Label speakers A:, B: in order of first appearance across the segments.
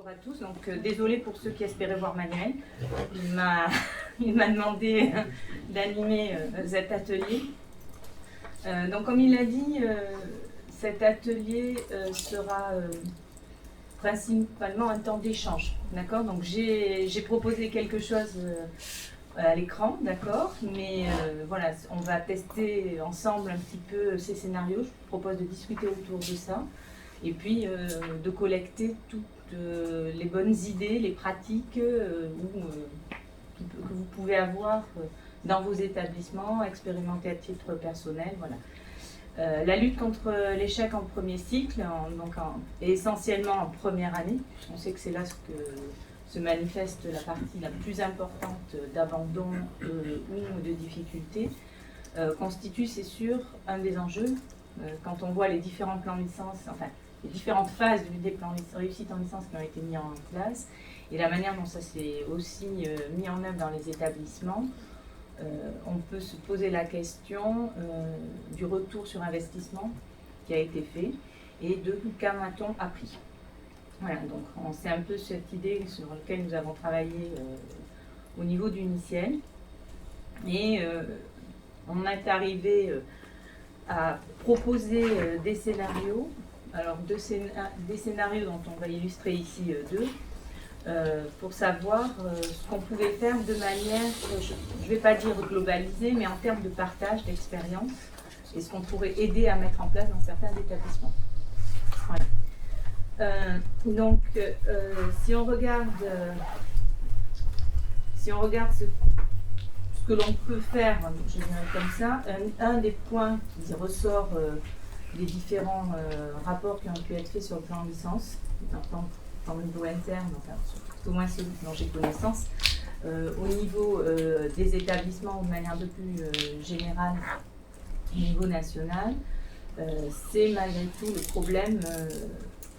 A: à tous. Donc, désolé pour ceux qui espéraient voir Manuel. Il m'a demandé d'animer cet atelier. Donc, comme il l'a dit, cet atelier sera principalement un temps d'échange. D'accord? Donc, j'ai proposé quelque chose à l'écran, d'accord? Mais voilà, on va tester ensemble un petit peu ces scénarios. Je vous propose de discuter autour de ça. Et puis de collecter toutes les bonnes idées, les pratiques que vous pouvez avoir dans vos établissements, expérimenter à titre personnel. Voilà. La lutte contre l'échec en premier cycle, et essentiellement en première année, on sait que c'est là ce que se manifeste la partie la plus importante d'abandon ou de difficulté, constitue, c'est sûr, un des enjeux. Quand on voit les différents plans de licence, enfin, les différentes phases des plans de réussite en licence qui ont été mis en place et la manière dont ça s'est aussi mis en œuvre dans les établissements, on peut se poser la question du retour sur investissement qui a été fait et de qu'en a-t-on appris. Voilà, donc c'est un peu cette idée sur laquelle nous avons travaillé au niveau du NICIEL et on est arrivé à proposer des scénarios. Alors, des scénarios dont on va illustrer ici deux, pour savoir ce qu'on pouvait faire de manière, je ne vais pas dire globalisée, mais en termes de partage d'expérience, et ce qu'on pourrait aider à mettre en place dans certains établissements. Voilà. Donc, si on regarde ce que l'on peut faire, je dirais comme ça, un des points qui ressort des différents rapports qui ont pu être faits sur le plan de licence, en niveau interne, enfin, surtout au moins celui dont j'ai connaissance, au niveau des établissements ou de manière un peu plus générale, au niveau national, c'est malgré tout le problème,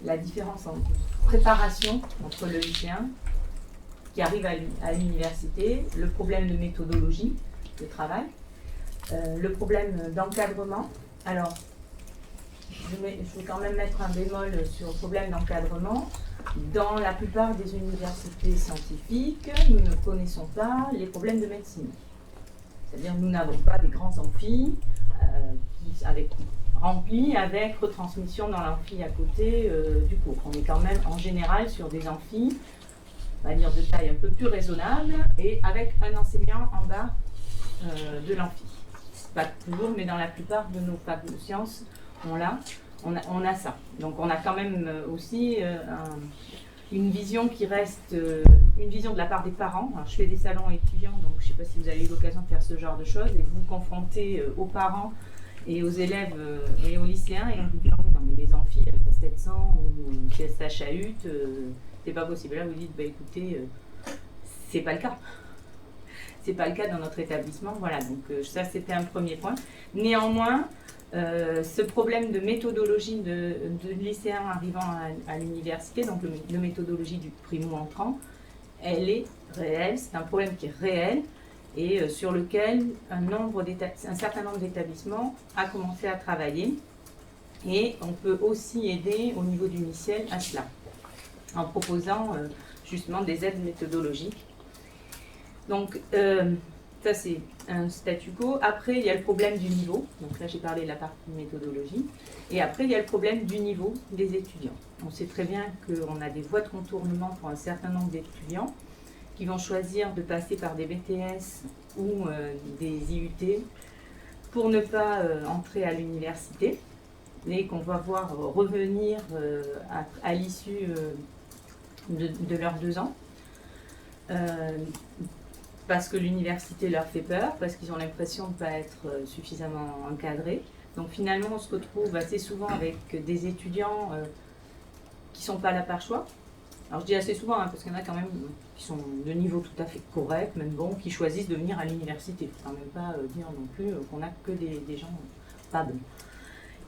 A: la différence en préparation entre le lycéen qui arrive à l'université, le problème de méthodologie de travail, le problème d'encadrement. Alors, je vais quand même mettre un bémol sur le problème d'encadrement. Dans la plupart des universités scientifiques, nous ne connaissons pas les problèmes de médecine. C'est-à-dire nous n'avons pas des grands amphis remplis avec retransmission dans l'amphi à côté du cours. On est quand même en général sur des amphis, on va dire de taille un peu plus raisonnable, et avec un enseignant en bas de l'amphi. Pas toujours, mais dans la plupart de nos facs de sciences, on a ça. Donc on a quand même aussi une vision qui reste, une vision de la part des parents. Alors, je fais des salons étudiants, donc je ne sais pas si vous avez eu l'occasion de faire ce genre de choses, et vous vous confrontez aux parents et aux élèves et aux lycéens, et on vous dit, non mais les amphis à 700 ou CSH à UT, c'est pas possible. Là vous dites, bah écoutez, c'est pas le cas. C'est pas le cas dans notre établissement. Voilà, donc ça c'était un premier point. Néanmoins, ce problème de méthodologie de lycéens arrivant à l'université, donc la méthodologie du primo-entrant, elle est réelle, c'est un problème qui est réel et sur lequel un certain nombre d'établissements a commencé à travailler. Et on peut aussi aider au niveau du NICIEL à cela, en proposant justement des aides méthodologiques. Donc, ça, c'est un statu quo. Après, il y a le problème du niveau. Donc là, j'ai parlé de la partie méthodologie. Et après, il y a le problème du niveau des étudiants. On sait très bien qu'on a des voies de contournement pour un certain nombre d'étudiants qui vont choisir de passer par des BTS ou des IUT pour ne pas entrer à l'université, et qu'on va voir revenir à l'issue de leurs 2 ans. Parce que l'université leur fait peur, parce qu'ils ont l'impression de ne pas être suffisamment encadrés. Donc finalement, on se retrouve assez souvent avec des étudiants qui ne sont pas là par choix. Alors je dis assez souvent, parce qu'il y en a quand même qui sont de niveau tout à fait correct, même bon, qui choisissent de venir à l'université. Il ne faut quand même pas dire non plus qu'on n'a que des gens pas bons.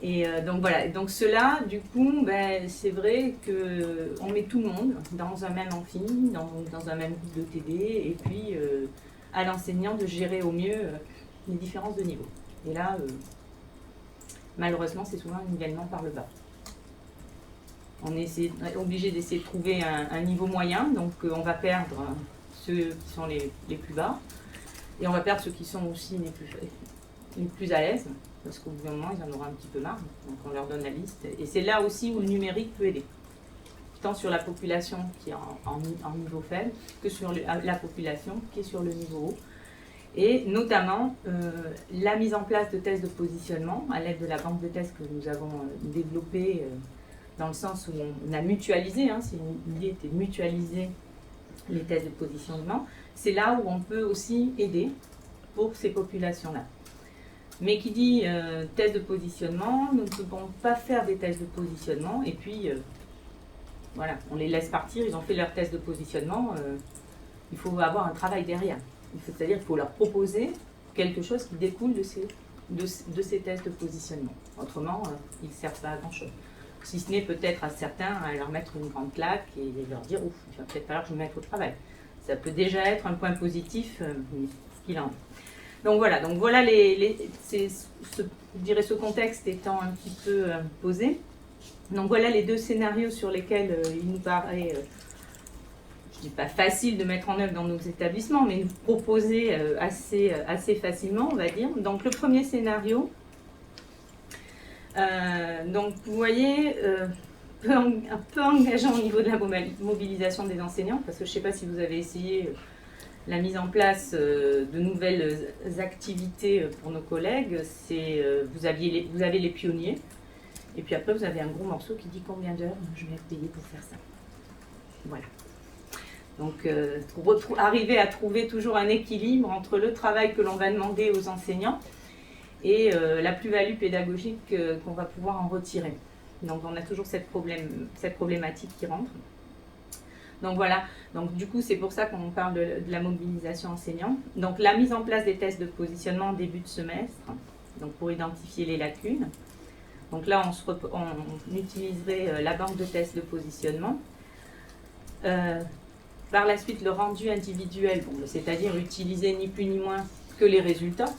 A: Et donc voilà, donc cela, du coup, c'est vrai qu'on met tout le monde dans un même amphi, dans un même groupe de TD, et puis à l'enseignant de gérer au mieux les différences de niveau. Et là, malheureusement, c'est souvent un nivellement par le bas. on est obligé d'essayer de trouver un niveau moyen, donc on va perdre ceux qui sont les plus bas, et on va perdre ceux qui sont aussi les plus à l'aise, parce qu'au bout d'un moment, ils en auront un petit peu marre, donc on leur donne la liste. Et c'est là aussi où le numérique peut aider, tant sur la population qui est en niveau faible, que sur la population qui est sur le niveau haut. Et notamment la mise en place de tests de positionnement à l'aide de la banque de tests que nous avons développée dans le sens où on a mutualisé, hein, l'idée était de mutualiser les tests de positionnement. C'est là où on peut aussi aider pour ces populations-là. Mais qui dit test de positionnement, nous ne pouvons pas faire des tests de positionnement et puis voilà, on les laisse partir, ils ont fait leur test de positionnement, il faut avoir un travail derrière. C'est-à-dire qu'il faut leur proposer quelque chose qui découle de ces tests de positionnement. Autrement, ils ne servent pas à grand-chose. Si ce n'est peut-être à certains à leur mettre une grande claque et leur dire « Ouf, il va peut-être falloir que je me mette au travail ». Ça peut déjà être un point positif, mais ce qu'il en est. Donc voilà je dirais ce contexte étant un petit peu posé. Donc voilà les deux scénarios sur lesquels il nous paraît... je ne dis pas facile de mettre en œuvre dans nos établissements, mais nous proposer assez facilement, on va dire. Donc le premier scénario, donc vous voyez, un peu engageant au niveau de la mobilisation des enseignants, parce que je ne sais pas si vous avez essayé la mise en place de nouvelles activités pour nos collègues. Vous avez les pionniers, et puis après vous avez un gros morceau qui dit combien d'heures je vais être payé pour faire ça. Voilà. Donc, arriver à trouver toujours un équilibre entre le travail que l'on va demander aux enseignants et la plus-value pédagogique qu'on va pouvoir en retirer. Donc, on a toujours cette problématique qui rentre. Donc, voilà. Donc, du coup, c'est pour ça qu'on parle de la mobilisation enseignante. Donc, la mise en place des tests de positionnement en début de semestre, donc pour identifier les lacunes. Donc là, on utiliserait la banque de tests de positionnement. Par la suite, le rendu individuel, c'est-à-dire utiliser ni plus ni moins que les résultats,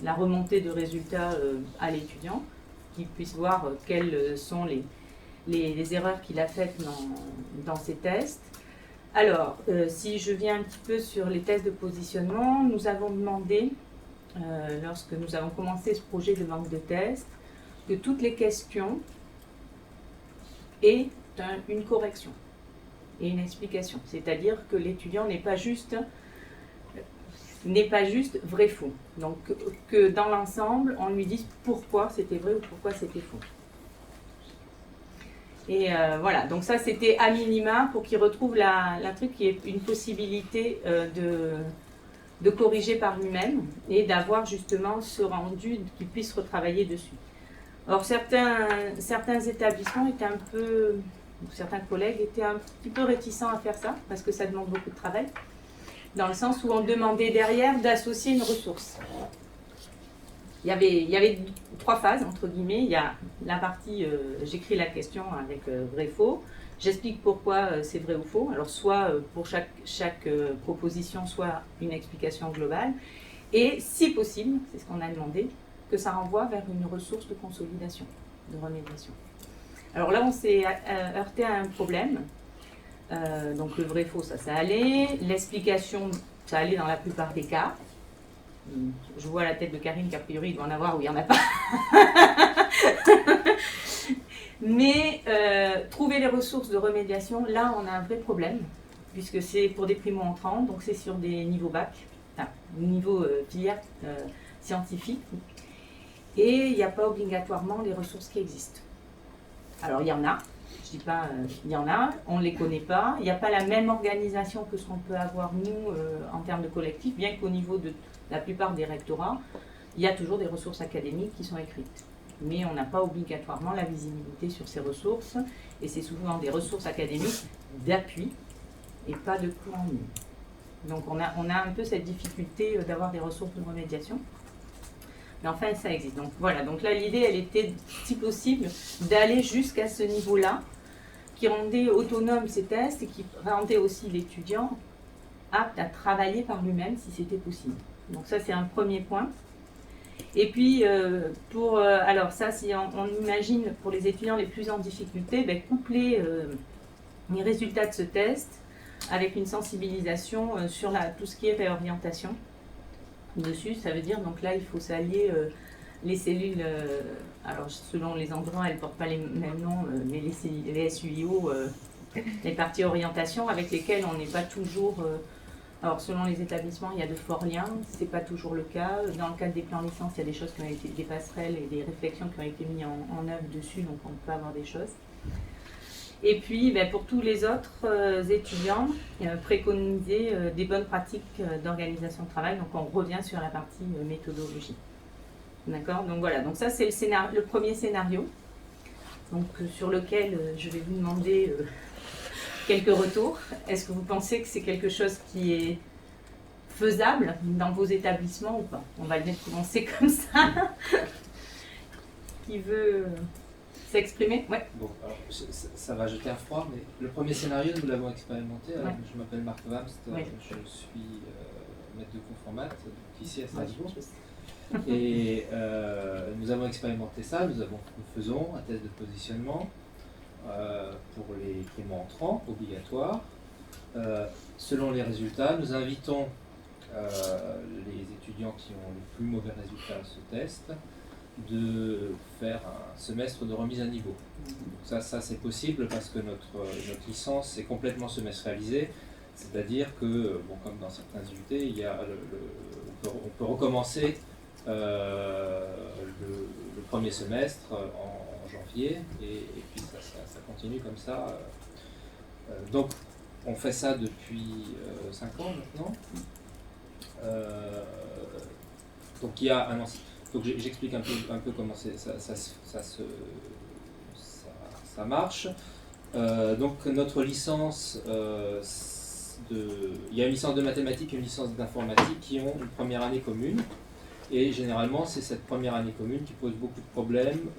A: la remontée de résultats à l'étudiant, qu'il puisse voir quelles sont les erreurs qu'il a faites dans ces tests. Alors, si je viens un petit peu sur les tests de positionnement, nous avons demandé, lorsque nous avons commencé ce projet de banque de tests, que toutes les questions aient une correction et une explication. C'est-à-dire que l'étudiant n'est pas juste vrai-faux. Donc, que dans l'ensemble, on lui dise pourquoi c'était vrai ou pourquoi c'était faux. Et voilà, donc ça c'était à minima pour qu'il retrouve la truc qui est une possibilité de corriger par lui-même et d'avoir justement ce rendu qu'il puisse retravailler dessus. Alors certains établissements étaient certains collègues étaient un petit peu réticents à faire ça parce que ça demande beaucoup de travail, dans le sens où on demandait derrière d'associer une ressource. Il y avait 3 phases, entre guillemets. Il y a la partie, j'écris la question avec vrai-faux, j'explique pourquoi c'est vrai ou faux, alors soit pour chaque proposition, soit une explication globale, et si possible, c'est ce qu'on a demandé, que ça renvoie vers une ressource de consolidation, de remédiation. Alors là, on s'est heurté à un problème. Donc le vrai-faux, ça allait. L'explication, ça allait dans la plupart des cas. Je vois la tête de Karine qu'a priori il doit en avoir ou il n'y en a pas. Mais trouver les ressources de remédiation, là on a un vrai problème, puisque c'est pour des primo-entrants, donc c'est sur des niveaux bac, niveau filière scientifique, et il n'y a pas obligatoirement les ressources qui existent. Alors il y en a, je ne dis pas il y en a, on ne les connaît pas, il n'y a pas la même organisation que ce qu'on peut avoir nous en termes de collectif, bien qu'au niveau de la plupart des rectorats, il y a toujours des ressources académiques qui sont écrites. Mais on n'a pas obligatoirement la visibilité sur ces ressources, et c'est souvent des ressources académiques d'appui, et pas de cours en ligne. Donc on a un peu cette difficulté d'avoir des ressources de remédiation. Mais enfin, ça existe. Donc voilà, donc là l'idée, elle était, si possible, d'aller jusqu'à ce niveau-là, qui rendait autonome ces tests, et qui rendait aussi l'étudiant apte à travailler par lui-même, si c'était possible. Donc ça, c'est un premier point. Et puis, alors ça, si on imagine pour les étudiants les plus en difficulté, coupler les résultats de ce test avec une sensibilisation sur tout ce qui est réorientation. Dessus, ça veut dire, donc là, il faut s'allier les cellules, alors selon les endroits, elles ne portent pas les mêmes noms, mais les SUIO, les parties orientation avec lesquelles on n'est pas toujours... alors selon les établissements, il y a de forts liens, ce n'est pas toujours le cas. Dans le cadre des plans licence, il y a des choses qui ont été, des passerelles et des réflexions qui ont été mises en œuvre dessus, donc on peut avoir des choses. Et puis, pour tous les autres étudiants, préconiser des bonnes pratiques d'organisation de travail. Donc, on revient sur la partie méthodologie. D'accord? Donc, voilà. Donc, ça, c'est le premier scénario. Donc, sur lequel je vais vous demander quelques retours. Est-ce que vous pensez que c'est quelque chose qui est faisable dans vos établissements ou pas? On va bien commencer comme ça. Qui veut... s'exprimer? Ouais.
B: Bon, alors, ça va jeter un froid, mais le premier scénario, nous l'avons expérimenté. Ouais. Je m'appelle Marc Wamst, ouais. Je suis maître de conformat, donc ici à Strasbourg. Et nous avons expérimenté ça, nous faisons un test de positionnement pour les primo-entrants, obligatoire. Selon les résultats, nous invitons les étudiants qui ont les plus mauvais résultats à ce test de faire un semestre de remise à niveau. Donc ça c'est possible parce que notre licence est complètement semestrialisée, c'est-à-dire que, bon, comme dans certains UT, il y a on peut recommencer le premier semestre en janvier, et puis ça continue comme ça. Donc on fait ça depuis 5 ans maintenant. Donc il y a un ancien. Donc j'explique un peu comment ça marche. Donc notre licence, il y a une licence de mathématiques et une licence d'informatique qui ont une première année commune. Et généralement, c'est cette première année commune qui pose beaucoup de problèmes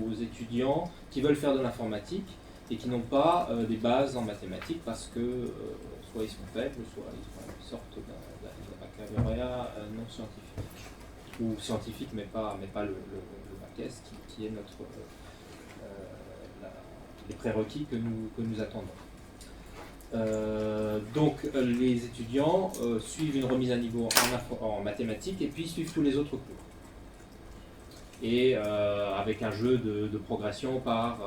B: aux étudiants qui veulent faire de l'informatique et qui n'ont pas des bases en mathématiques parce que soit ils sont faibles, soit ils sortent d'un baccalauréat non scientifique. Ou scientifique, mais pas le bac S, qui est les prérequis que nous attendons. Donc les étudiants suivent une remise à niveau en mathématiques et puis suivent tous les autres cours. Et avec un jeu de progression par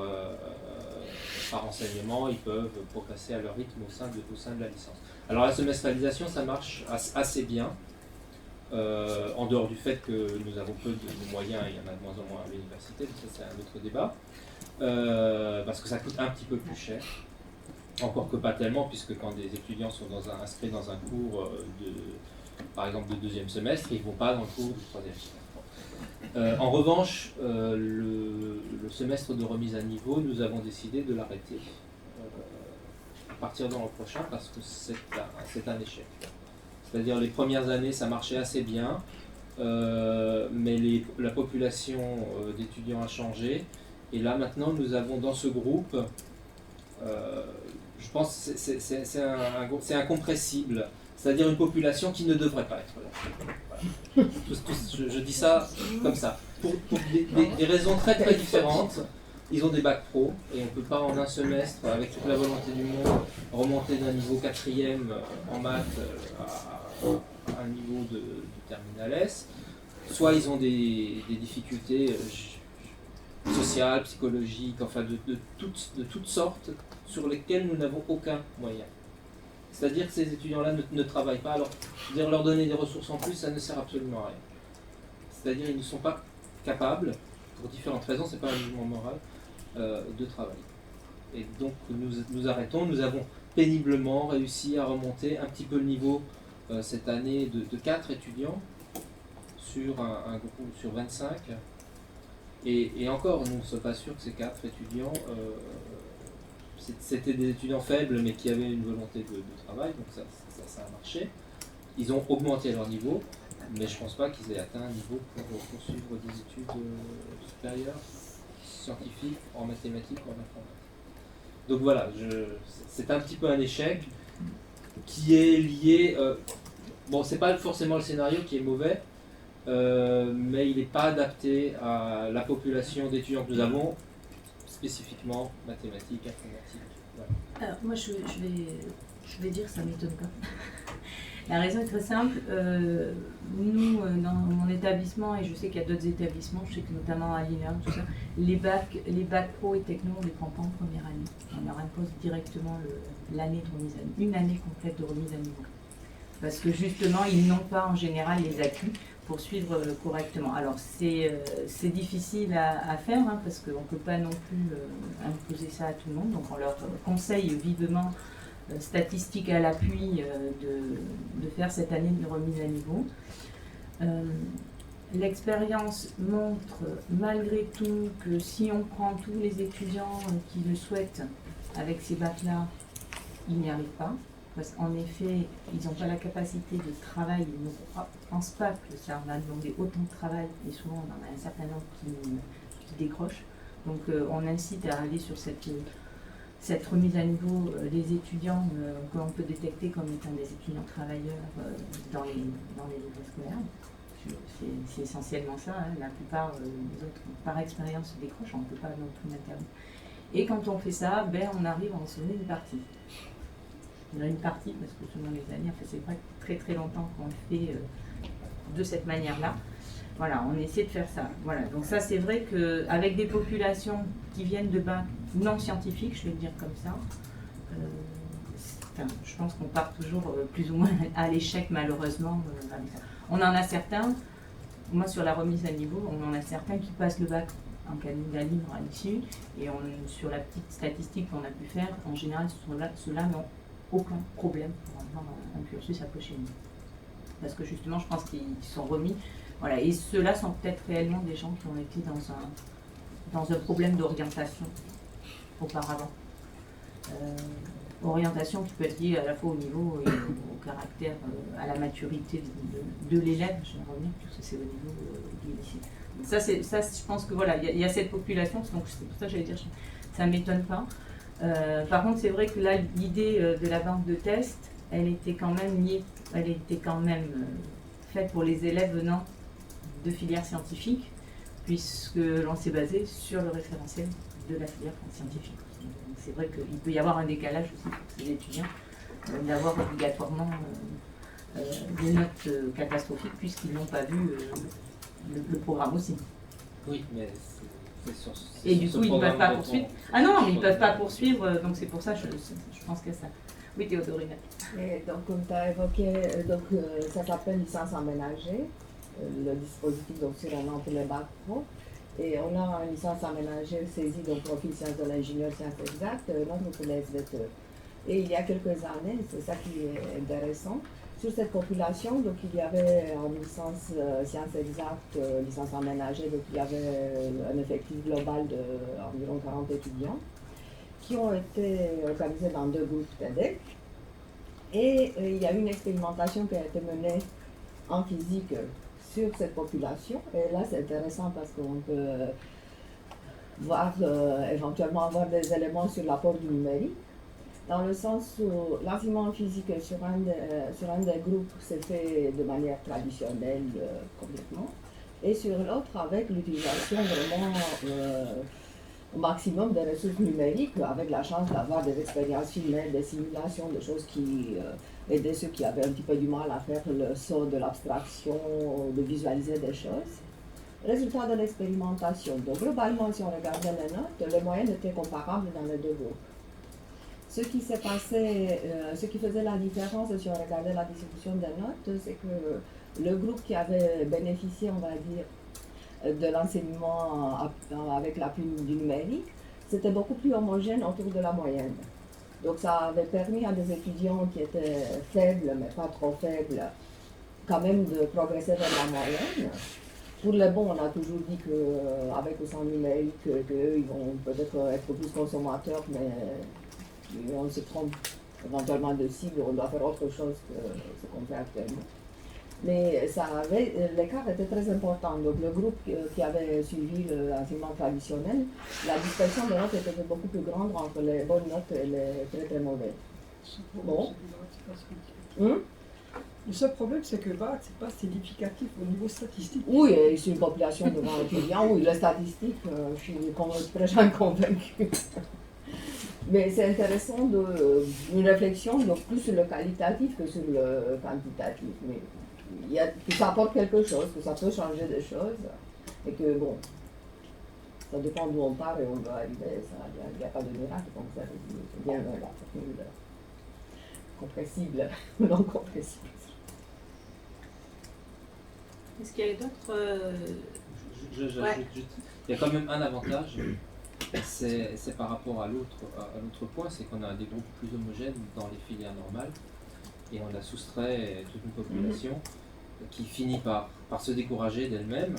B: enseignement, ils peuvent progresser à leur rythme au sein de la licence. Alors la semestrialisation, ça marche assez bien. En dehors du fait que nous avons peu de moyens, il y en a de moins en moins à l'université, mais ça c'est un autre débat, parce que ça coûte un petit peu plus cher, encore que pas tellement, puisque quand des étudiants sont inscrits dans un cours, par exemple de deuxième semestre, ils ne vont pas dans le cours du troisième semestre. En revanche, le semestre de remise à niveau, nous avons décidé de l'arrêter à partir de l'an prochain, parce que c'est un échec. C'est-à-dire les premières années, ça marchait assez bien, mais la population d'étudiants a changé. Et là, maintenant, nous avons dans ce groupe, je pense que c'est incompressible, c'est-à-dire une population qui ne devrait pas être là. Voilà. Je dis ça comme ça. Pour des raisons très très différentes. Ils ont des bacs pro et on ne peut pas en un semestre, avec toute la volonté du monde, remonter d'un niveau 4e en maths à un niveau de terminal S. Soit ils ont des difficultés sociales, psychologiques, enfin de toutes sortes, sur lesquelles nous n'avons aucun moyen. C'est-à-dire que ces étudiants-là ne travaillent pas, alors leur donner des ressources en plus, ça ne sert absolument à rien. C'est-à-dire qu'ils ne sont pas capables, pour différentes raisons, c'est pas un jugement moral, de travail. Et donc nous arrêtons. Nous avons péniblement réussi à remonter un petit peu le niveau cette année de 4 étudiants sur un groupe sur 25. Et encore, nous ne sommes pas sûrs que ces 4 étudiants, c'était des étudiants faibles mais qui avaient une volonté de travail, donc ça a marché. Ils ont augmenté leur niveau, mais je ne pense pas qu'ils aient atteint un niveau pour poursuivre des études supérieures, scientifiques, en mathématiques ou en informatique. Donc voilà, c'est un petit peu un échec qui est lié... bon, c'est pas forcément le scénario qui est mauvais, mais il n'est pas adapté à la population d'étudiants que nous avons, spécifiquement mathématiques, informatiques. Voilà.
A: Alors, moi, je vais dire que ça ne m'étonne pas. La raison est très simple. Nous, dans mon établissement, et je sais qu'il y a d'autres établissements, je sais que notamment à l'INEA, tout ça, les bacs pro et techno, on ne les prend pas en première année. On leur impose directement l'année de remise à niveau, une année complète de remise à niveau. Parce que justement, ils n'ont pas en général les acquis pour suivre correctement. Alors, c'est difficile à faire, hein, parce qu'on ne peut pas non plus imposer ça à tout le monde. Donc, on leur conseille vivement, statistiques à l'appui, de faire cette année de remise à niveau. L'expérience montre malgré tout que si on prend tous les étudiants qui le souhaitent avec ces bacs-là, ils n'y arrivent pas. Parce qu'en effet, ils n'ont pas la capacité de travail, ils ne pensent pas que ça va demander autant de travail, et souvent on en a un certain nombre qui décrochent. Donc on incite à aller sur cette remise à niveau des étudiants qu'on peut détecter comme étant des étudiants travailleurs dans les écoles scolaires. C'est essentiellement ça, hein. La plupart des autres, par expérience, décrochent, on ne peut pas non plus l'intervenir. Et quand on fait ça, on arrive à en sonner une partie. Il y en a une partie, parce que selon les années, c'est pas très très longtemps qu'on le fait de cette manière-là. Voilà, on essaie de faire ça. Voilà, donc ça c'est vrai qu'avec des populations qui viennent de bacs non scientifiques, je vais le dire comme ça, je pense qu'on part toujours plus ou moins à l'échec malheureusement. On en a certains, moi sur la remise à niveau, on en a certains qui passent le bac en candidat libre à l'issue, et sur la petite statistique qu'on a pu faire, en général ceux-là n'ont aucun problème pour avoir un cursus approché de nous. Parce que justement, je pense qu'ils sont remis. Voilà. Et ceux-là sont peut-être réellement des gens qui ont été dans un problème d'orientation auparavant. Orientation qui peut être liée à la fois au niveau et au caractère, à la maturité de l'élève, je vais revenir, puisque c'est au niveau du lycée. Ça, je pense que voilà, il y a cette population, donc c'est pour ça que j'allais dire, ça ne m'étonne pas. Par contre, c'est vrai que là, l'idée de la banque de tests, elle était quand même faite pour les élèves venant de filières scientifiques, puisque l'on s'est basé sur le référentiel de la filière scientifique. Donc, c'est vrai qu'il peut y avoir un décalage aussi pour ces étudiants, d'avoir obligatoirement des notes catastrophiques, puisqu'ils n'ont pas vu le programme aussi.
B: Oui, mais
A: et du coup, ils ne peuvent pas poursuivre. Ah non, mais ils ne peuvent pas poursuivre, donc c'est pour ça que je pense que ça. Oui, Théodorine.
C: Et donc, comme tu as évoqué, ça s'appelle licence aménagée, le dispositif donc, sur un an pour les bacs pro. Et on a une licence aménagée saisie, donc profil sciences de l'ingénieur, sciences exactes, l'autre pour les SVT. Et il y a quelques années, c'est ça qui est intéressant, sur cette population, donc il y avait en licence sciences exactes, licence aménagée, donc il y avait un effectif global d'environ 40 étudiants qui ont été organisés dans 2 groupes TEDx. Et il y a une expérimentation qui a été menée en physique sur cette population. Et là, c'est intéressant parce qu'on peut voir, éventuellement avoir des éléments sur l'apport du numérique. Dans le sens où l'enseignement en physique sur un des groupes s'est fait de manière traditionnelle complètement, et sur l'autre avec l'utilisation vraiment au maximum des ressources numériques, avec la chance d'avoir des expériences filmées, des simulations, des choses qui aidaient ceux qui avaient un petit peu du mal à faire le saut de l'abstraction, de visualiser des choses. Résultat de l'expérimentation. Donc globalement, si on regardait les notes, les moyennes étaient comparables dans les 2 groupes. Ce qui s'est passé, ce qui faisait la différence, si on regardait la distribution des notes, c'est que le groupe qui avait bénéficié, on va dire, de l'enseignement avec l'appui du numérique, c'était beaucoup plus homogène autour de la moyenne. Donc ça avait permis à des étudiants qui étaient faibles, mais pas trop faibles, quand même de progresser vers la moyenne. Pour les bons, on a toujours dit qu'avec ou sans numérique, qu'eux, ils vont peut-être être plus consommateurs, mais on se trompe éventuellement de cible, on doit faire autre chose que ce qu'on fait actuellement. Mais l'écart était très important. Donc le groupe qui avait suivi l'enseignement traditionnel, la dispersion des notes était beaucoup plus grande entre les bonnes notes et les très très mauvaises. Bon.
D: Le seul problème, c'est que BAC, c'est pas significatif au niveau statistique.
C: Oui, et c'est une population de 20 étudiants, oui, les statistiques, je suis déjà convaincue. Mais c'est intéressant une réflexion donc plus sur le qualitatif que sur le quantitatif. Mais que ça apporte quelque chose, que ça peut changer des choses, et que bon, ça dépend d'où on part et où on doit arriver. Il n'y a pas de miracle, comme ça, c'est bien la formule compressible, non compressible.
A: Est-ce qu'il y a d'autres...
B: Il y a quand même un avantage, c'est par rapport à l'autre point, c'est qu'on a des groupes plus homogènes dans les filières normales et on a soustrait toute une population qui finit par se décourager d'elle-même.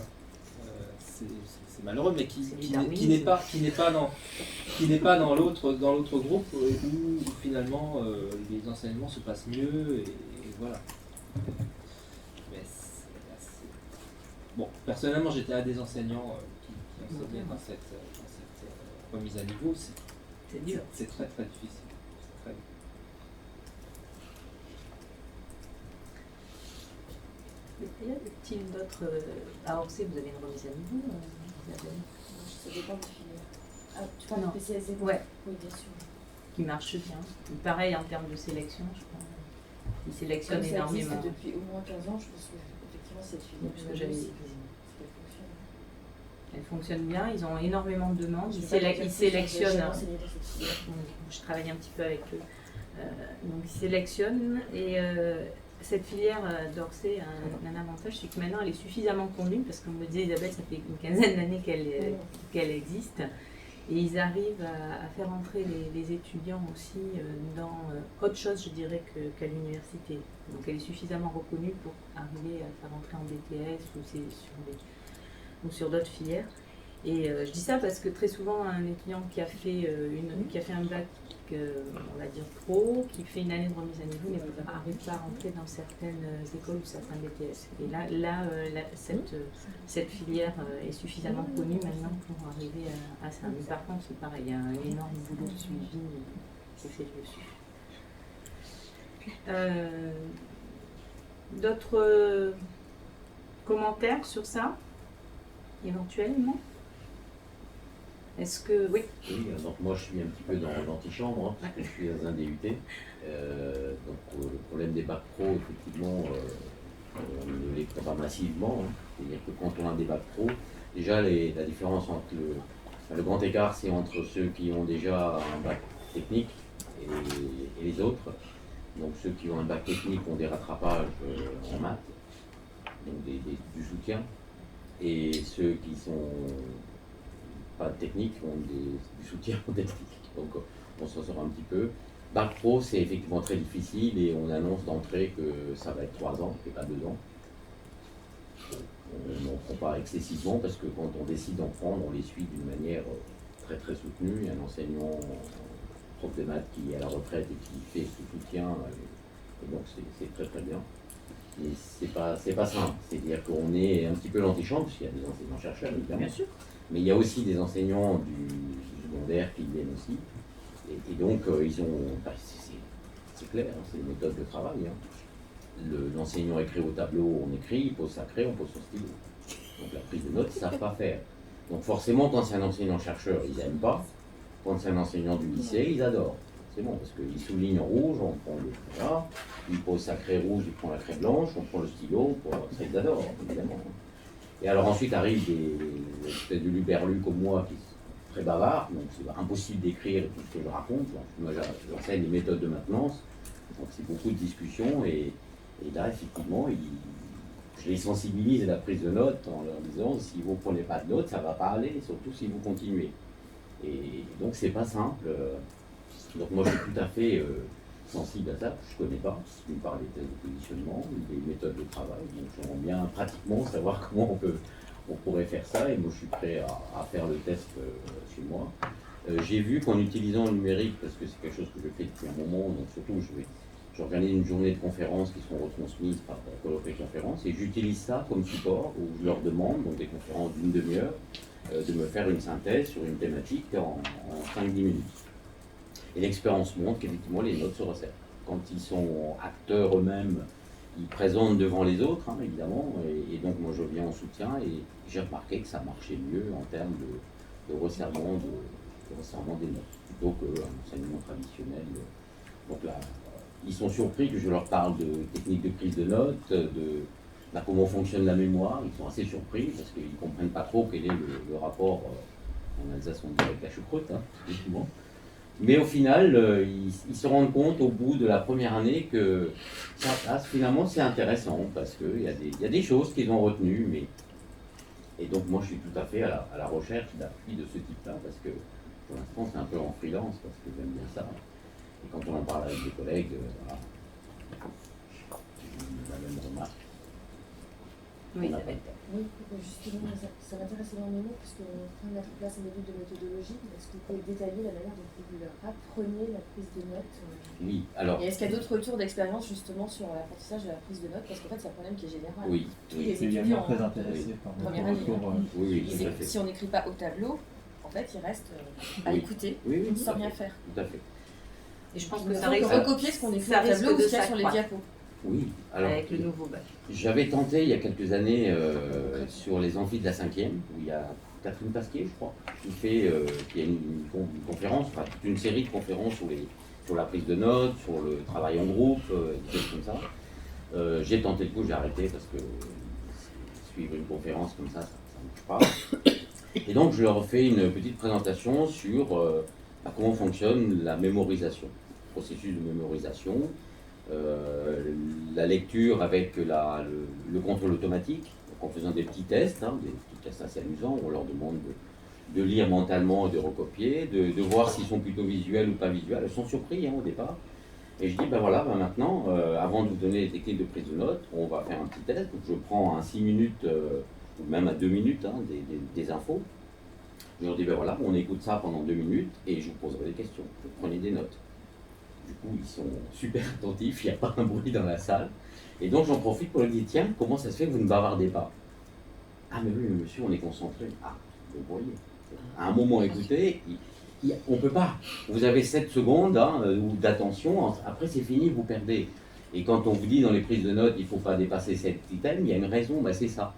B: C'est malheureux, mais qui n'est pas dans l'autre groupe où finalement les enseignements se passent mieux et voilà. Bon, personnellement, j'étais à des enseignants qui enseignaient dans cette remise à niveau.
A: C'est dur.
B: C'est très très difficile. Très...
A: Y a-t-il d'autres... À Orsay, vous avez une remise à niveau
E: Ça dépend des filières. Ah, tu parles de spécialisé?
A: Ouais.
E: Oui, bien sûr.
A: Qui marche bien. Pareil en termes de sélection, je crois. Ils sélectionnent
E: Comme ça
A: énormément.
E: existe depuis au moins 15 ans, je pense qu'effectivement cette filière.
A: Parce que j'avais dit.
E: fonctionne.
A: Elle fonctionne bien, ils ont énormément de demandes. Ils
E: sélectionnent.
A: sélectionnent. Je travaille un petit peu avec eux. Donc ils sélectionnent et cette filière d'Orsay a un avantage, c'est que maintenant elle est suffisamment connue, parce que comme me disait Isabelle, ça fait une quinzaine d'années qu'elle existe. Et ils arrivent à faire entrer les étudiants aussi dans autre chose, je dirais, qu'à l'université. Donc elle est suffisamment reconnue pour arriver à faire entrer en BTS ou sur d'autres filières. Et je dis ça parce que très souvent, un étudiant qui a fait un bac, on va dire pro, qui fait une année de remise à niveau, n'arrive pas à rentrer dans certaines écoles ou certains BTS. Et là cette filière est suffisamment connue maintenant pour arriver à ça. Mais par contre, c'est pareil, il y a un énorme boulot de suivi qui est fait dessus. D'autres commentaires sur ça, éventuellement? Est-ce que... Oui.
F: Oui, donc moi je suis un petit peu dans l'antichambre, hein, parce que je suis dans un DUT. Donc le problème des bacs pro, effectivement, on ne les prend pas massivement. Hein. C'est-à-dire que quand on a des bacs pro, déjà la différence entre le grand écart, c'est entre ceux qui ont déjà un bac technique et les autres. Donc ceux qui ont un bac technique ont des rattrapages en maths, donc du soutien. Et ceux qui sont pas techniques ont du soutien en technique. Donc on s'en sort un petit peu. Bac pro, c'est effectivement très difficile et on annonce d'entrée que ça va être 3 ans et pas 2 ans. On n'en prend pas excessivement parce que quand on décide d'en prendre, on les suit d'une manière très très soutenue. Un enseignant, prof de maths qui est à la retraite et qui fait ce soutien, et donc c'est très très bien. Mais c'est pas simple, c'est-à-dire qu'on est un petit peu l'antichambre, parce qu'il y a des enseignants-chercheurs évidemment.
A: Bien sûr.
F: Mais il y a aussi des enseignants du secondaire qui viennent aussi. Et donc, ils ont. C'est clair, hein, c'est une méthode de travail. Hein. L'enseignant écrit au tableau, on écrit, il pose sa craie, on pose son stylo. Donc, la prise de notes, ils ne savent pas faire. Donc, forcément, quand c'est un enseignant-chercheur, ils n'aiment pas. Quand c'est un enseignant du lycée, ils adorent. C'est bon, parce qu'il souligne en rouge, on prend le là, il pose sa craie rouge, il prend la craie blanche, on prend le stylo, ça, ils adorent, évidemment. Et alors ensuite arrivent des espèces de luberlus comme moi qui sont très bavards, donc c'est impossible d'écrire tout ce que je raconte. Moi j'enseigne les méthodes de maintenance, donc c'est beaucoup de discussions et là effectivement je les sensibilise à la prise de notes en leur disant si vous ne prenez pas de notes ça ne va pas aller, surtout si vous continuez. Et donc c'est pas simple. Donc moi je suis tout à fait sensible à ça, je ne connais pas, d'une part les tests de positionnement, les méthodes de travail, donc j'aimerais bien pratiquement savoir comment on pourrait faire ça, et moi je suis prêt à faire le test chez moi. J'ai vu qu'en utilisant le numérique, parce que c'est quelque chose que je fais depuis un moment, donc surtout j'organise une journée de conférences qui sont retransmises par Colloquet Conférences, et j'utilise ça comme support, où je leur demande, donc des conférences d'une demi-heure, de me faire une synthèse sur une thématique en 5-10 minutes. Et l'expérience montre qu'effectivement les notes se resserrent. Quand ils sont acteurs eux-mêmes ils présentent devant les autres, hein, évidemment, et donc moi je viens en soutien et j'ai remarqué que ça marchait mieux en termes de resserrement, de resserrement des notes, plutôt qu'un enseignement traditionnel. Donc là, ils sont surpris que je leur parle de techniques de prise de notes, de comment fonctionne la mémoire. Ils sont assez surpris parce qu'ils ne comprennent pas trop quel est le rapport, en Alsace on dit avec la choucroute, hein, effectivement. Mais au final, ils se rendent compte au bout de la première année que finalement c'est intéressant parce qu'il y a des choses qu'ils ont retenues. Et donc moi je suis tout à fait à la recherche d'appui de ce type-là parce que pour l'instant c'est un peu en freelance parce que j'aime bien ça. Et quand on en parle avec des collègues, voilà, la même remarque.
A: Oui,
F: On n'a
A: ça
F: pas
A: va
F: le
A: être-
F: temps.
E: Oui, justement, ça m'intéresse énormément parce qu'on est en train de mettre en place un module de méthodologie. Est-ce que vous pouvez détailler la manière dont vous leur apprenez la prise de notes
F: Oui, alors,
E: Et est-ce qu'il y a d'autres retours d'expérience justement sur l'apprentissage de la prise de notes? Parce qu'en fait, c'est un problème qui est général.
F: oui,
E: Tous
F: oui,
E: les
G: C'est
E: étudiants,
G: également très intéressé par
E: première
G: le
E: année,
G: retour.
F: oui,
E: ils-
F: tout à fait.
E: si on n'écrit pas au tableau, en fait, ils restent à
F: Oui.
E: écouter
F: Oui, oui,
E: sans
F: tout à
E: rien
F: fait,
E: faire.
F: tout à fait.
A: Et je pense
E: Il
A: que
E: faut
A: ça risque,
E: recopier ce qu'on écrit
A: ça
E: au
A: risque
E: tableau ou
A: de
E: ce qu'il y a sur les
A: s'accroître.
E: diapos.
F: Oui, alors,
A: avec le nouveau bac.
F: j'avais tenté il y a quelques années sur les amphis de la 5e, où il y a Catherine Pasquier, je crois, qui a une conférence, enfin toute une série de conférences sur la prise de notes, sur le travail en groupe, des choses comme ça. J'ai tenté le coup, j'ai arrêté parce que suivre une conférence comme ça ne marche pas. Et donc je leur fais une petite présentation sur comment fonctionne la mémorisation, le processus de mémorisation. La lecture avec le contrôle automatique, donc en faisant des petits tests, des petits tests assez amusants, où on leur demande de lire mentalement et de recopier, de voir s'ils sont plutôt visuels ou pas visuels. Elles sont surpris au départ. Et je dis, ben voilà, maintenant, avant de vous donner les techniques de prise de notes, on va faire un petit test. Donc je prends à 6 minutes, ou même à 2 minutes, des infos. Je leur dis, ben voilà, on écoute ça pendant 2 minutes et je vous poserai des questions. Vous prenez des notes. Du coup, ils sont super attentifs, il n'y a pas un bruit dans la salle. Et donc, j'en profite pour leur dire, tiens, comment ça se fait que vous ne bavardez pas? Ah, mais oui, mais monsieur, on est concentré. Ah, vous voyez. À un moment, écoutez, on ne peut pas. Vous avez 7 secondes d'attention, après c'est fini, vous perdez. Et quand on vous dit dans les prises de notes, il ne faut pas dépasser cet item, il y a une raison, c'est ça.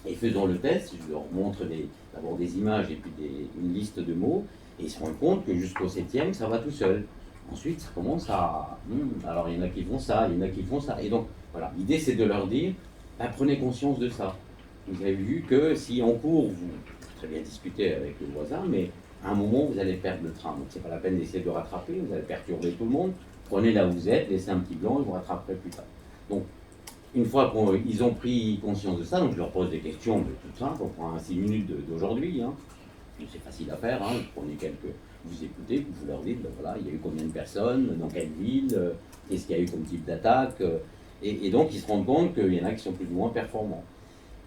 F: Et faisons le test, je leur montre d'abord des images et puis une liste de mots, et ils se rendent compte que jusqu'au 7e, ça va tout seul. Ensuite, ça commence à... alors, il y en a qui font ça, il y en a qui font ça. Et donc, voilà, l'idée, c'est de leur dire, prenez conscience de ça. Vous avez vu que si en cours, vous très bien discuter avec le voisin, mais à un moment, vous allez perdre le train. Donc, c'est pas la peine d'essayer de rattraper, vous allez perturber tout le monde. Prenez là où vous êtes, laissez un petit blanc et vous rattraperez plus tard. Donc, une fois qu'ils ont pris conscience de ça, donc je leur pose des questions de tout simple, on prend 6 minutes d'aujourd'hui. C'est facile à faire, vous prenez vous écoutez, vous leur dites, voilà, il y a eu combien de personnes, dans quelle ville, qu'est-ce qu'il y a eu comme type d'attaque, et donc ils se rendent compte qu'il y en a qui sont plus ou moins performants.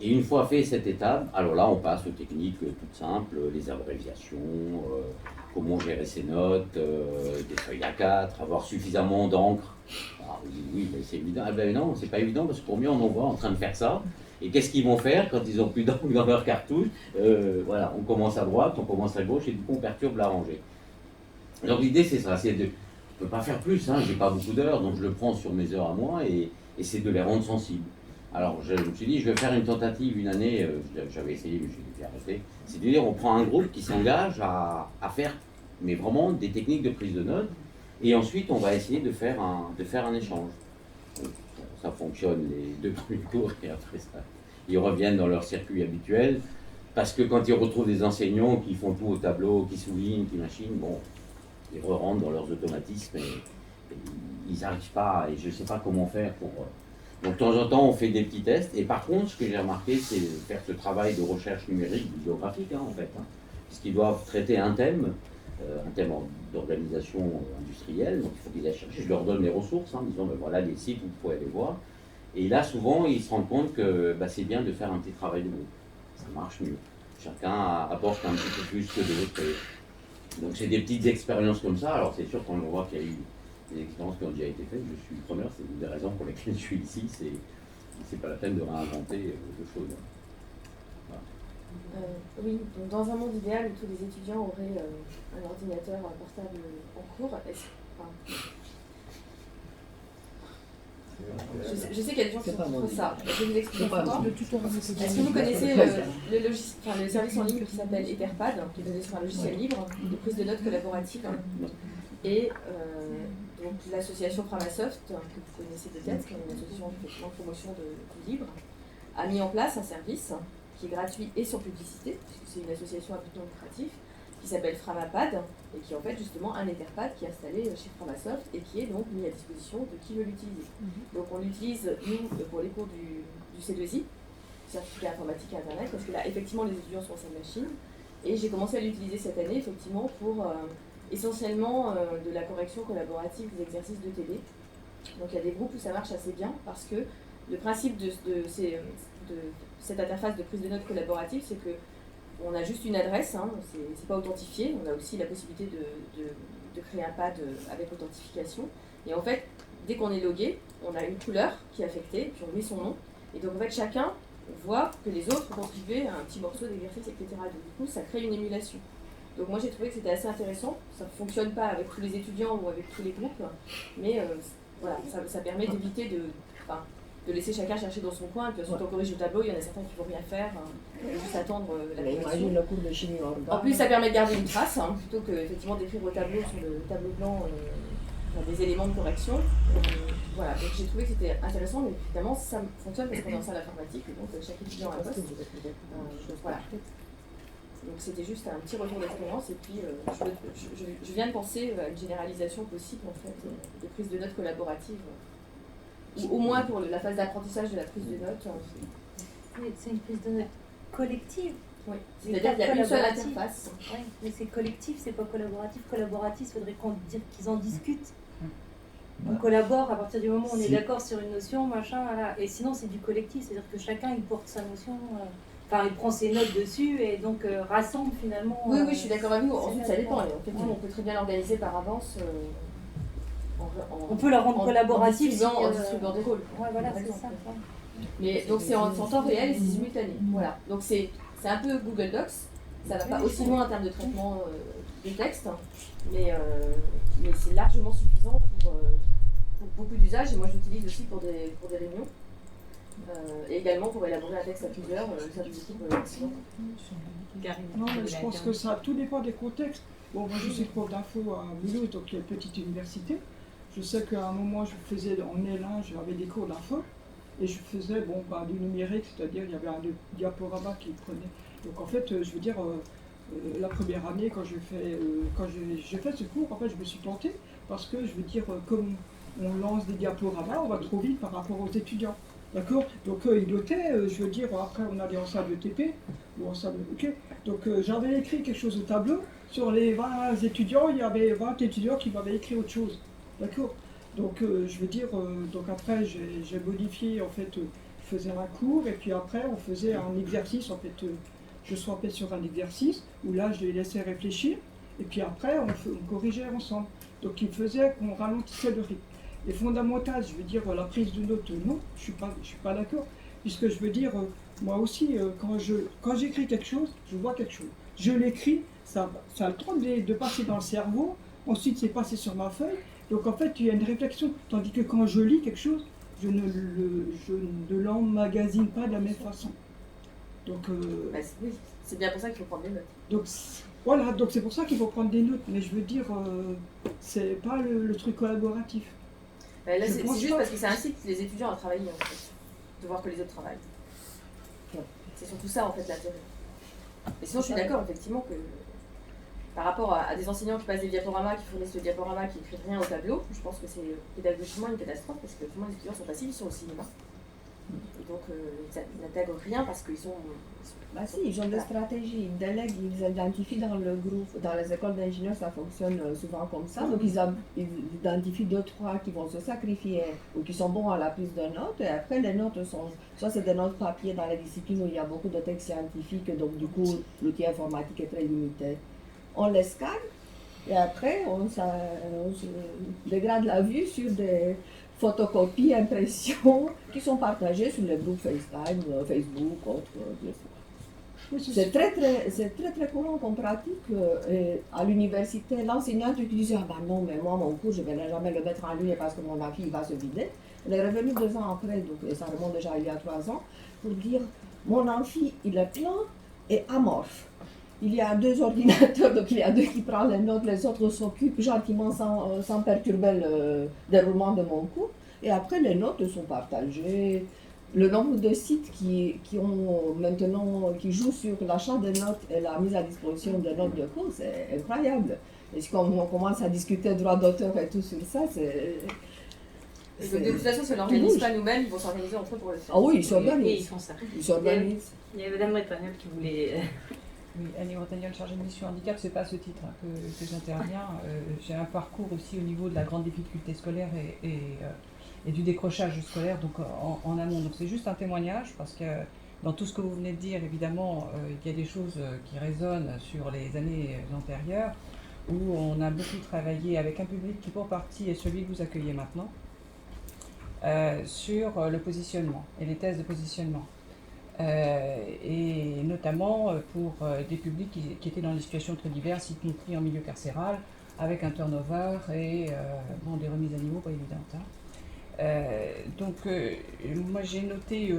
F: Et une fois fait cette étape, alors là on passe aux techniques toutes simples, les abréviations, comment gérer ses notes, des feuilles d'A4, avoir suffisamment d'encre. Ah, oui, mais c'est évident. Ah ben non, c'est pas évident parce que combien on en voit en train de faire ça. Et qu'est-ce qu'ils vont faire quand ils n'ont plus d'encre dans leur cartouche? Voilà, on commence à droite, on commence à gauche et du coup on perturbe la rangée. Donc l'idée c'est ça, je ne peux pas faire plus, j'ai pas beaucoup d'heures, donc je le prends sur mes heures à moi et c'est de les rendre sensibles. Alors je me suis dit, je vais faire une tentative une année, j'avais essayé mais j'ai arrêté, c'est de dire on prend un groupe qui s'engage à faire mais vraiment des techniques de prise de notes et ensuite on va essayer de faire un échange. Ça fonctionne les 2 premiers cours et après ça, ils reviennent dans leur circuit habituel parce que quand ils retrouvent des enseignants qui font tout au tableau, qui soulignent, qui machinent, bon, ils rentrent dans leurs automatismes et ils n'arrivent pas et je ne sais pas comment faire pour... Donc de temps en temps on fait des petits tests et par contre ce que j'ai remarqué c'est de faire ce travail de recherche numérique, bibliographique en fait, puisqu'ils doivent traiter un thème d'organisation industrielle, donc il faut qu'ils aillent chercher, je leur donne les ressources en disant voilà les sites où vous pouvez aller voir. Et là souvent ils se rendent compte que c'est bien de faire un petit travail de groupe, ça marche mieux. Chacun apporte un petit peu plus que d'autres. Donc c'est des petites expériences comme ça, alors c'est sûr quand on voit qu'il y a eu des expériences qui ont déjà été faites, je suis preneur, c'est une des raisons pour lesquelles je suis ici, c'est pas la peine de réinventer de choses. Voilà.
E: Oui, donc dans un monde idéal où tous les étudiants auraient un ordinateur portable en cours, Je sais qu'il y a des gens qui
C: C'est pas
E: sont
C: mon
E: contre ça. Je vais vous expliquer
C: C'est pas
E: pourquoi.
C: mon
E: Est-ce que vous connaissez le service en ligne qui s'appelle Etherpad, qui est basé sur un logiciel libre de prise de notes collaborative? Et donc l'association Framasoft, que vous connaissez peut-être, qui est une association effectivement de promotion du libre, a mis en place un service qui est gratuit et sans publicité, puisque c'est une association à but non lucratif, qui s'appelle Framapad, et qui est en fait justement un Etherpad qui est installé chez Framasoft et qui est donc mis à disposition de qui veut l'utiliser. Donc on l'utilise, nous, pour les cours du C2I, certificat informatique et internet, parce que là, effectivement, les étudiants sont sur machine, et j'ai commencé à l'utiliser cette année, effectivement, pour essentiellement de la correction collaborative des exercices de TD. Donc il y a des groupes où ça marche assez bien, parce que le principe de cette interface de prise de notes collaborative, c'est que on a juste une adresse, hein, c'est pas authentifié, on a aussi la possibilité de créer un pad avec authentification. Et en fait, dès qu'on est logué, on a une couleur qui est affectée, puis on met son nom. Et donc en fait, chacun voit que les autres ont contribué à un petit morceau d'exercice, etc. Donc du coup, ça crée une émulation. Donc moi j'ai trouvé que c'était assez intéressant. Ça ne fonctionne pas avec tous les étudiants ou avec tous les groupes, mais voilà, ça permet d'éviter de laisser chacun chercher dans son coin, et puis ensuite on corrige le tableau, il y en a certains qui ne vont rien faire, juste attendre la correction.
C: Imagine le cours de chimie organique.
E: En plus, ça permet de garder une trace, plutôt que effectivement d'écrire au tableau sur le tableau blanc des éléments de correction. Voilà, donc j'ai trouvé que c'était intéressant, mais évidemment ça fonctionne parce qu'on est en salle informatique, et donc chaque étudiant a un poste. Donc voilà. Donc c'était juste un petit retour d'expérience, et puis je viens de penser à une généralisation possible en fait de prise de notes collaborative. Ou au moins pour la phase d'apprentissage de la prise de notes.
G: Oui, c'est une prise de notes collective.
E: Oui, c'est-à-dire qu'il y a une seule interface.
G: Oui, mais c'est collectif, c'est pas collaboratif. Collaboratif, il faudrait qu'ils en discutent. On collabore à partir du moment où on est d'accord sur une notion, machin, voilà. Et sinon, c'est du collectif, c'est-à-dire que chacun il porte sa notion, il prend ses notes dessus et donc rassemble finalement.
E: Oui, je suis d'accord avec vous. Ensuite, ça dépend. Effectivement, on peut très bien l'organiser par avance.
G: On peut la rendre collaborative
E: en distribuant des rôles.
G: Ouais, voilà, c'est ça.
E: Mais donc c'est en temps réel et c'est simultané. Voilà. Donc c'est un peu Google Docs. Ça va pas aussi loin en termes de traitement de texte, mais c'est largement suffisant pour beaucoup d'usages. Et moi j'utilise aussi pour des réunions. Et également pour élaborer un texte à plusieurs, ça des équipes
D: Non, mais je pense que ça tout dépend des contextes. Bon, moi je suis prof d'info à Mulhouse, donc il y a une petite université. Je sais qu'à un moment, je faisais en L1, j'avais des cours d'info, et je faisais du numérique, c'est-à-dire il y avait un diaporama qui prenait. Donc en fait, je veux dire, la première année, quand j'ai fait ce cours, en fait, je me suis plantée, parce que je veux dire, comme on lance des diaporamas, on va trop vite par rapport aux étudiants. D'accord? Donc ils notaient, je veux dire, après on allait en salle de TP, ou en salle de... Ok. Donc j'avais écrit quelque chose au tableau, sur les 20 étudiants, il y avait 20 étudiants qui m'avaient écrit autre chose. D'accord? Donc je veux dire, donc après j'ai modifié, en fait, je faisais un cours, et puis après on faisait un exercice, en fait, je swappais sur un exercice, où là je les laissais réfléchir, et puis après on corrigeait ensemble. Donc il faisait qu'on ralentissait le rythme. Et fondamental, je veux dire, la prise de notes, non, je suis pas d'accord, puisque je veux dire, moi aussi, quand j'écris quelque chose, je vois quelque chose. Je l'écris, ça a le temps de passer dans le cerveau, ensuite c'est passé sur ma feuille, donc en fait il y a une réflexion, tandis que quand je lis quelque chose, je ne l'emmagasine pas de la même façon. Donc,
E: oui, c'est bien pour ça qu'il faut prendre des notes.
D: Donc voilà, donc c'est pour ça qu'il faut prendre des notes, mais je veux dire, c'est pas le truc collaboratif.
E: Là, c'est juste parce que ça incite les étudiants à travailler, en fait, de voir que les autres travaillent. C'est surtout ça, en fait, l'intérêt. Et sinon, je suis d'accord, effectivement, que par rapport à des enseignants qui passent des diaporamas, qui fournissent le diaporama, qui n'écrivent rien au tableau, je pense que c'est pédagogiquement une catastrophe, parce que tout le monde, les étudiants sont passifs, ils sont au cinéma. Et donc, ils n'intègrent rien parce qu'ils sont...
C: Si, ils ont des stratégies, ils délèguent, ils identifient dans le groupe, dans les écoles d'ingénieurs, ça fonctionne souvent comme ça. Donc, ils identifient 2-3 qui vont se sacrifier ou qui sont bons à la prise de notes. Et après, les notes sont, soit c'est des notes papier dans les disciplines où il y a beaucoup de textes scientifiques, donc du coup, l'outil informatique est très limité. On les scanne et après, on se dégrade la vue sur des photocopies, impressions qui sont partagées sur les groupes FaceTime, Facebook, autres,
D: Oui,
C: C'est très courant comme pratique. Et à l'université, l'enseignante qui disait ah ben non, mais moi, mon cours, je ne vais jamais le mettre en ligne parce que mon amphi il va se vider. Elle est revenue 2 ans après, donc, et ça remonte déjà il y a 3 ans, pour dire mon amphi, il est plein et amorphe. Il y a 2 ordinateurs, donc il y a 2 qui prennent les notes, les autres s'occupent gentiment sans perturber le déroulement de mon cours. Et après, les notes sont partagées. Le nombre de sites qui jouent sur l'achat des notes et la mise à disposition des notes de cours, c'est incroyable. Et quand on commence à discuter droit d'auteur et tout sur ça, c'est...
E: De toute façon, si on n'organise pas nous-mêmes, ils vont s'organiser entre eux pour le faire.
C: Ah oui, ils
A: Et
C: s'organisent.
A: ils font ça.
C: Ils s'organisent.
A: Il y a Madame Bretagnol qui voulait.
H: Oui, Annie Bretagnol, chargée de mission handicap, c'est pas à ce titre que j'interviens. J'ai un parcours aussi au niveau de la grande difficulté scolaire et du décrochage scolaire, donc en amont. Donc c'est juste un témoignage, parce que dans tout ce que vous venez de dire, évidemment, il y a des choses qui résonnent sur les années antérieures, où on a beaucoup travaillé avec un public qui pour partie est celui que vous accueillez maintenant, sur le positionnement et les tests de positionnement. Et notamment pour des publics qui étaient dans des situations très diverses, y compris en milieu carcéral, avec un turnover et des remises à niveau pas évidentes. Hein. Moi j'ai noté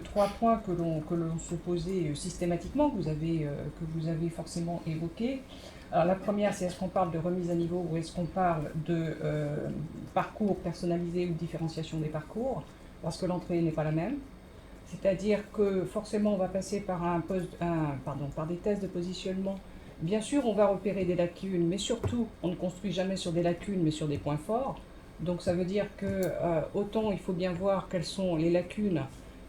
H: 3 points que l'on se posait systématiquement, que vous avez forcément évoqués. Alors la première, c'est est-ce qu'on parle de remise à niveau ou est-ce qu'on parle de parcours personnalisé ou de différenciation des parcours, parce que l'entrée n'est pas la même. C'est-à-dire que forcément on va passer par par des tests de positionnement. Bien sûr, on va repérer des lacunes, mais surtout, on ne construit jamais sur des lacunes, mais sur des points forts. Donc ça veut dire que autant il faut bien voir quelles sont les lacunes,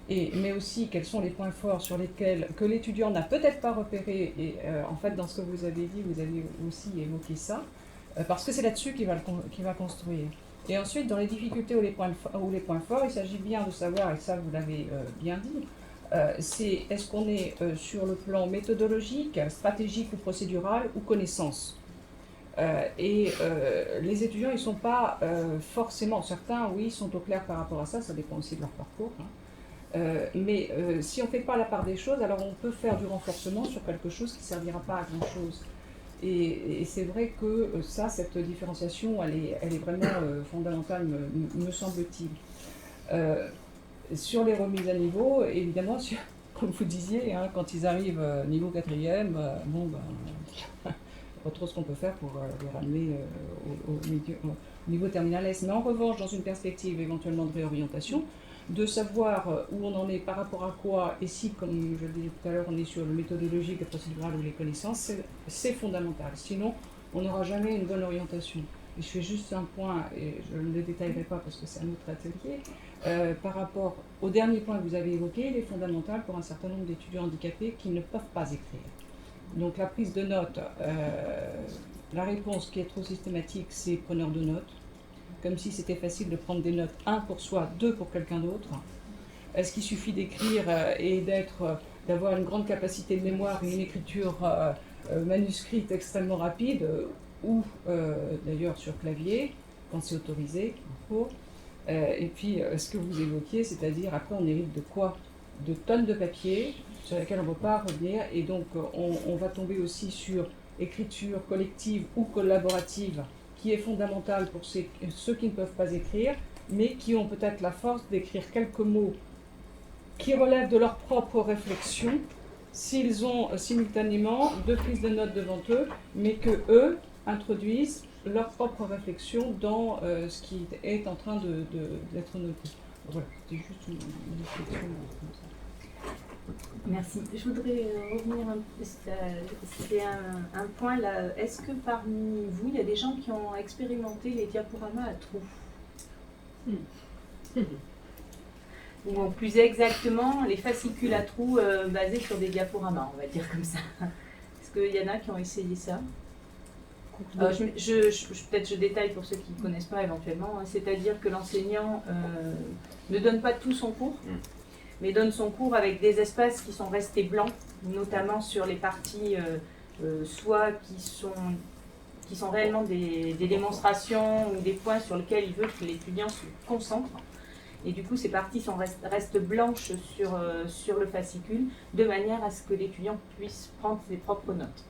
H: mais aussi quels sont les points forts sur lesquels que l'étudiant n'a peut-être pas repéré. Et en fait, dans ce que vous avez dit, vous avez aussi évoqué ça, parce que c'est là-dessus qu'il va construire. Et ensuite, dans les difficultés ou les points forts, il s'agit bien de savoir, et ça vous l'avez bien dit, c'est est-ce qu'on est sur le plan méthodologique, stratégique ou procédural ou connaissance. Les étudiants, ils ne sont pas forcément, certains, oui, sont au clair par rapport à ça, ça dépend aussi de leur parcours. Hein. Mais si on ne fait pas la part des choses, alors on peut faire du renforcement sur quelque chose qui ne servira pas à grand-chose. Et c'est vrai que cette différenciation, elle est vraiment fondamentale, me semble-t-il. Sur les remises à niveau, évidemment, comme vous disiez, hein, quand ils arrivent niveau 4e, pas trop ce qu'on peut faire pour les ramener au niveau terminal S. Mais en revanche, dans une perspective éventuellement de réorientation, de savoir où on en est par rapport à quoi, et si, comme je le disais tout à l'heure, on est sur le méthodologique, le procédural ou les connaissances, c'est fondamental. Sinon, on n'aura jamais une bonne orientation. Et je fais juste un point, et je ne le détaillerai pas parce que c'est un autre atelier, par rapport au dernier point que vous avez évoqué, il est fondamental pour un certain nombre d'étudiants handicapés qui ne peuvent pas écrire. Donc la prise de notes, la réponse qui est trop systématique, c'est preneur de notes, comme si c'était facile de prendre des notes, 1 pour soi, 2 pour quelqu'un d'autre. Est-ce qu'il suffit d'écrire et d'avoir une grande capacité de mémoire et une écriture manuscrite extrêmement rapide, ou d'ailleurs sur clavier, quand c'est autorisé, et puis ce que vous évoquiez, c'est-à-dire après on hérite de quoi? De tonnes de papier sur lesquels on ne peut pas revenir, et donc on va tomber aussi sur écriture collective ou collaborative, qui est fondamentale pour ceux qui ne peuvent pas écrire, mais qui ont peut-être la force d'écrire quelques mots qui relèvent de leur propre réflexion, s'ils ont simultanément 2 prises de notes devant eux, mais que eux introduisent leur propre réflexion dans ce qui est en train d'être noté. Voilà, c'était juste une réflexion comme ça.
A: Merci. Je voudrais revenir c'était un point là. Est-ce que parmi vous, il y a des gens qui ont expérimenté les diaporamas à trous? Ou plus exactement, les fascicules à trous basés sur des diaporamas, on va dire comme ça. Est-ce qu'il y en a qui ont essayé ça? Peut-être je détaille pour ceux qui ne connaissent pas éventuellement. Hein, c'est-à-dire que l'enseignant ne donne pas tout son cours, mais donne son cours avec des espaces qui sont restés blancs, notamment sur les parties soit qui sont réellement des démonstrations ou des points sur lesquels il veut que l'étudiant se concentre. Et du coup, ces parties restent blanches sur le fascicule, de manière à ce que l'étudiant puisse prendre ses propres notes.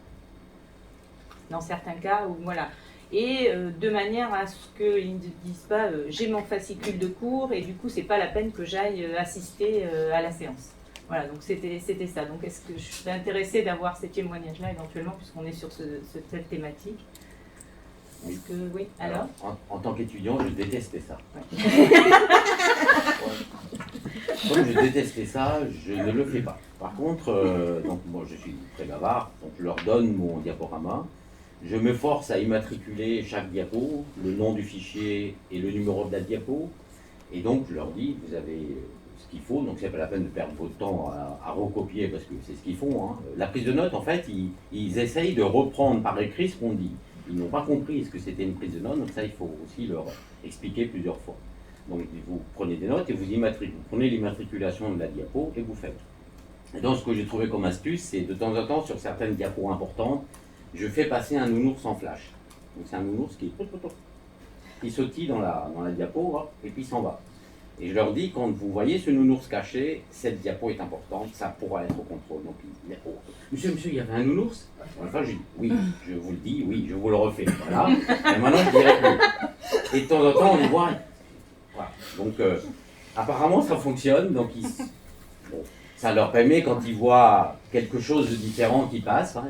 A: Dans certains cas, voilà. Et de manière à ce qu'ils ne disent pas j'ai mon fascicule de cours et du coup, c'est pas la peine que j'aille assister à la séance. Voilà, donc c'était ça. Donc est-ce que je serais intéressée d'avoir ces témoignages-là éventuellement, puisqu'on est sur cette thématique?
F: Oui.
A: Que, oui, alors
F: en tant qu'étudiant, je détestais ça.
A: Ouais.
F: Comme je détestais ça, je ne le fais pas. Par contre, donc moi je suis très bavard, donc je leur donne mon diaporama. Je me force à immatriculer chaque diapo, le nom du fichier et le numéro de la diapo. Et donc je leur dis, vous avez ce qu'il faut, donc c'est pas la peine de perdre votre temps à recopier parce que c'est ce qu'ils font. Hein. La prise de notes, en fait, ils essayent de reprendre par écrit ce qu'on dit. Ils n'ont pas compris ce que c'était une prise de notes, donc ça il faut aussi leur expliquer plusieurs fois. Donc vous prenez des notes et vous prenez l'immatriculation de la diapo et vous faites. Et donc ce que j'ai trouvé comme astuce, c'est de temps en temps sur certaines diapos importantes, je fais passer un nounours en flash. Donc c'est un nounours qui sautille dans la diapo hop, et puis s'en va. Et je leur dis, quand vous voyez ce nounours caché, cette diapo est importante, ça pourra être au contrôle. Donc, oh, monsieur, il y avait un nounours? Enfin, j'ai dit, oui, je vous le dis, oui, je vous le refais. Voilà. Et maintenant, je dirais oui. Et de temps en temps, on les voit. Voilà. Donc, apparemment, ça fonctionne. Donc, ça leur permet, quand ils voient quelque chose de différent qui passe, hein,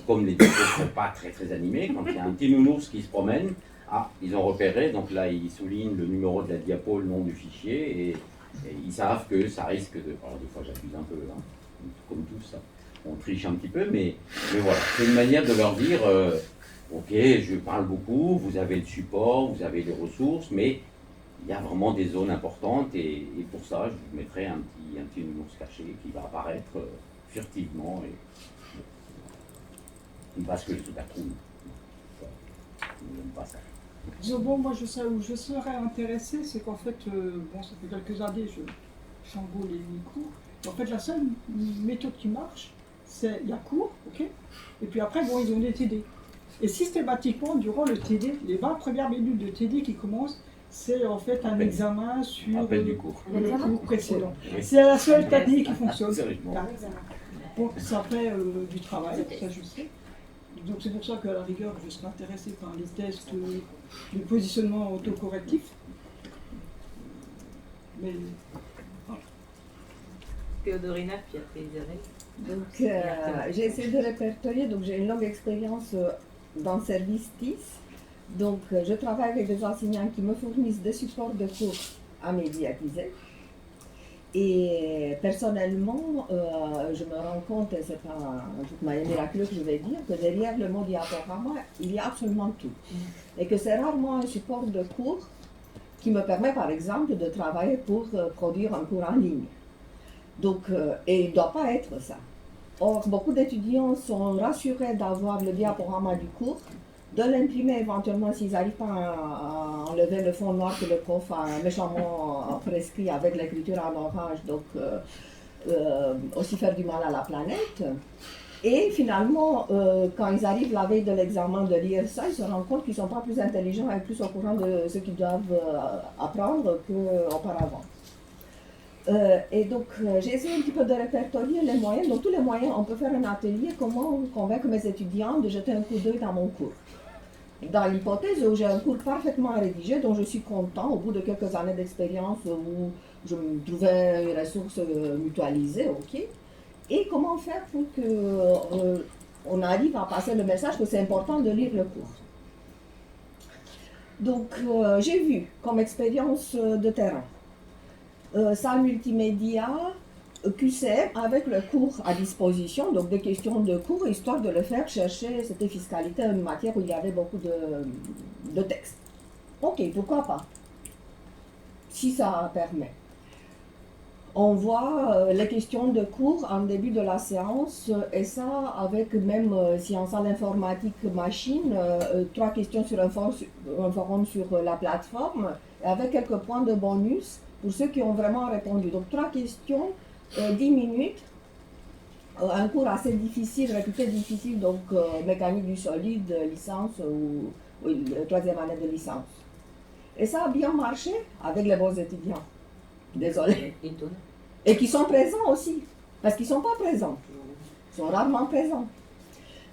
F: comme les diapos ne sont pas très, très animés, quand il y a un petit nounours qui se promène, ah, ils ont repéré, donc là ils soulignent le numéro de la diapo, le nom du fichier, et ils savent que ça risque de... Alors des fois j'abuse un peu, hein, comme tout ça, on triche un petit peu, mais voilà, c'est une manière de leur dire, ok, je parle beaucoup, vous avez le support, vous avez les ressources, mais il y a vraiment des zones importantes, et pour ça je vous mettrai un petit nounours caché qui va apparaître furtivement, et parce que je la trouve. Je n'aime pas ça.
D: Bon, moi, je sais où je serais intéressée, c'est qu'en fait, bon, ça fait quelques années, je chamboule les cours. En fait, la seule méthode qui marche, c'est il y a cours, ok, et puis après, bon, ils ont des TD. Et systématiquement, durant le TD, les 20 premières minutes de TD qui commencent, c'est en fait un examen sur
F: du cours.
D: le cours précédent.
F: Oui.
D: C'est la seule technique qui fonctionne.
F: Sérieusement.
D: Bon, ça fait du travail, ça je sais. Donc c'est pour ça qu'à la rigueur, je serais intéressée par les tests de positionnement autocorrectif. Mais voilà.
A: Théodorina, puis après Isabelle.
C: Donc j'ai essayé de répertorier, donc j'ai une longue expérience dans le service TIS. Donc je travaille avec des enseignants qui me fournissent des supports de cours à médiatiser. Et personnellement, je me rends compte, et c'est pas un truc miraculeux que je vais dire, que derrière le mot diaporama, il y a absolument tout. Et que c'est rarement un support de cours qui me permet, par exemple, de travailler pour produire un cours en ligne. Donc, et il ne doit pas être ça. Or, beaucoup d'étudiants sont rassurés d'avoir le diaporama du cours, de l'imprimer éventuellement s'ils n'arrivent pas à enlever le fond noir que le prof a méchamment prescrit avec l'écriture en orange, donc aussi faire du mal à la planète. Et finalement, quand ils arrivent la veille de l'examen de lire ça, ils se rendent compte qu'ils ne sont pas plus intelligents et plus au courant de ce qu'ils doivent apprendre qu'auparavant. Et donc, j'ai essayé un petit peu de répertorier les moyens. Donc, tous les moyens, on peut faire un atelier, comment convaincre mes étudiants de jeter un coup d'œil dans mon cours. Dans l'hypothèse où j'ai un cours parfaitement rédigé, dont je suis content, au bout de quelques années d'expérience où je me trouvais les ressources mutualisées, ok. Et comment faire pour qu'on arrive à passer le message que c'est important de lire le cours. Donc, j'ai vu comme expérience de terrain, salle multimédia, QCM avec le cours à disposition, donc des questions de cours, histoire de le faire chercher, c'était fiscalité, une matière où il y avait beaucoup de textes. Ok, pourquoi pas, si ça permet. On voit les questions de cours en début de la séance, et ça avec même si en salle informatique machine, 3 questions sur un forum sur la plateforme, et avec quelques points de bonus pour ceux qui ont vraiment répondu. Donc 3 questions, 10 minutes, un cours assez difficile, réputé difficile, donc mécanique du solide, licence ou 3e année de licence. Et ça a bien marché avec les bons étudiants. Désolée.
A: Étonnant.
C: Et qui sont présents aussi, parce qu'ils ne sont pas présents. Ils sont rarement présents.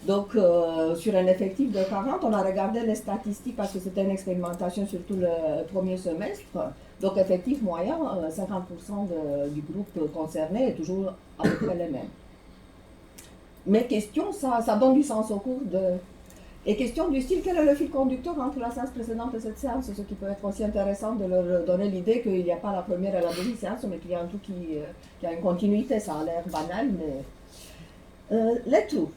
C: Donc, sur un effectif de 40, on a regardé les statistiques parce que c'était une expérimentation sur tout le premier semestre. Donc, effectif moyen, 50% du groupe concerné est toujours à peu près les mêmes. Mais question, ça donne du sens au cours de... Et question du style, quel est le fil conducteur entre la séance précédente et cette séance? Ce qui peut être aussi intéressant de leur donner l'idée qu'il n'y a pas la première et la deuxième séance, mais qu'il y a un truc qui a une continuité. Ça a l'air banal, mais... les trous.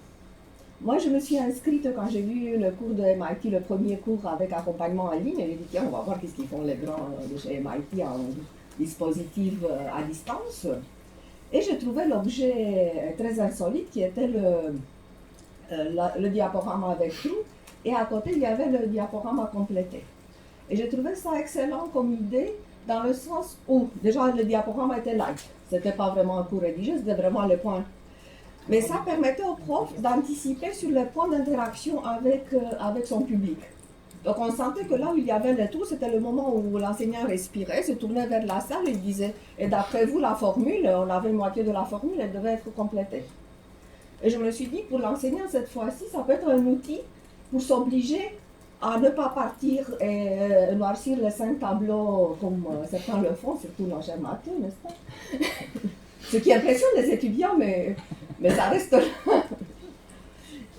C: Moi, je me suis inscrite quand j'ai vu le cours de MIT, le premier cours avec accompagnement en ligne, et j'ai dit, tiens, on va voir qu'est-ce qu'ils font les grands de chez MIT en dispositif à distance. Et j'ai trouvé l'objet très insolite qui était le diaporama avec trou, et à côté, il y avait le diaporama complété. Et j'ai trouvé ça excellent comme idée, dans le sens où, déjà, le diaporama était light. C'était pas vraiment un cours rédigé, c'était vraiment les points. Mais ça permettait au prof d'anticiper sur les points d'interaction avec son public. Donc on sentait que là où il y avait les trous, c'était le moment où l'enseignant respirait, se tournait vers la salle et disait « Et d'après vous, la formule, on avait une moitié de la formule, elle devait être complétée. » Et je me suis dit, pour l'enseignant cette fois-ci, ça peut être un outil pour s'obliger à ne pas partir et noircir les 5 tableaux comme certains le font, surtout dans cher Mathieu, n'est-ce pas? Ce qui impressionne les étudiants, mais ça reste là.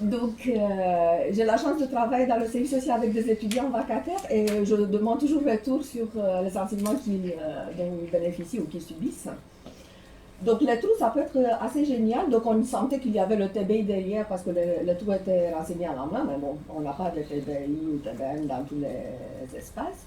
C: Donc, j'ai la chance de travailler dans le service aussi avec des étudiants vacataires et je demande toujours retour sur les enseignements dont ils bénéficient ou qu'ils subissent. Donc, les trous, ça peut être assez génial. Donc, on sentait qu'il y avait le TBI derrière parce que le trou était renseigné à la main, mais bon, on n'a pas de TBI ou TBM dans tous les espaces.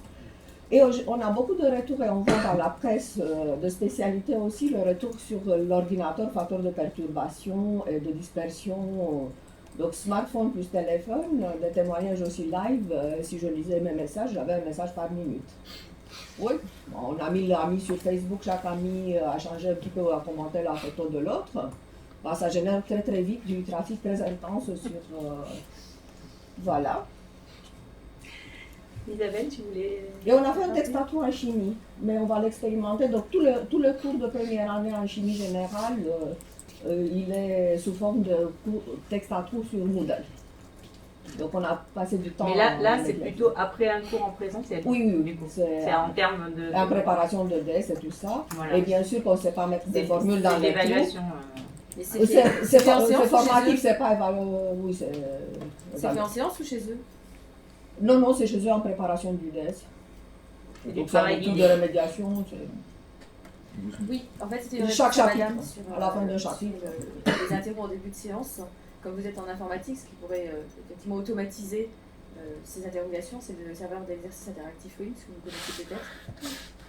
C: Et on a beaucoup de retours et on voit dans la presse de spécialité aussi le retour sur l'ordinateur, facteur de perturbation et de dispersion. Donc smartphone plus téléphone, des témoignages aussi live. Si je lisais mes messages, j'avais un message par minute. Oui, on a mis sur Facebook, chaque ami a changé un petit peu, a commenté la photo de l'autre. Bah, ça génère très très vite du trafic très intense sur... voilà.
A: Isabelle, tu voulais...
C: Et on a fait un texte à trous en chimie, mais on va l'expérimenter. Donc tout le cours de première année en chimie générale, il est sous forme de texte à trous sur Moodle. Donc on a passé du temps...
A: Mais là c'est plutôt après un cours en présentiel.
C: Oui.
A: C'est en termes de...
C: En préparation de DS et tout ça.
A: Voilà.
C: Et bien sûr qu'on ne sait pas mettre des formules dans les
A: l'évaluation.
C: C'est formatif, c'est pas évalué. Oui, c'est
E: fait en séance ou chez eux?
C: Non, c'est chez eux en préparation du DS.
A: C'est du
C: Donc c'est un
A: travail
C: tour
A: guidé.
C: de remédiation.
E: Oui, en fait c'était une
C: Chaque
E: réponse à
C: chapitre,
E: madame sur,
C: à la fin d'un chapitre.
E: les interros en début de séance. Comme vous êtes en informatique, ce qui pourrait effectivement automatiser ces interrogations, c'est le serveur d'exercice interactif WIMS, que vous connaissez peut-être.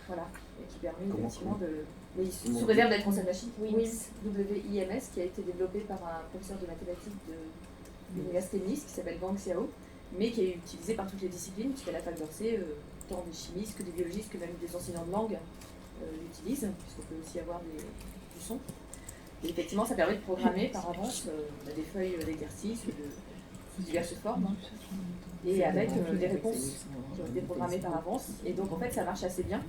E: Voilà, et qui permet effectivement de... Mais sous réserve d'être en salle machine, WIMS, W-I-M-S, qui a été développé par un professeur de mathématiques de l'université de Nice, qui s'appelle Wang Xiao, mais qui est utilisé par toutes les disciplines, puisqu'à la fac d'Orsay, tant des chimistes que des biologistes, que même des enseignants de langue l'utilisent, puisqu'on peut aussi avoir du son. Et effectivement, ça permet de programmer par avance des feuilles d'exercice sous diverses formes, et avec des réponses qui ont été programmées par avance. Et donc, en fait, ça marche assez bien.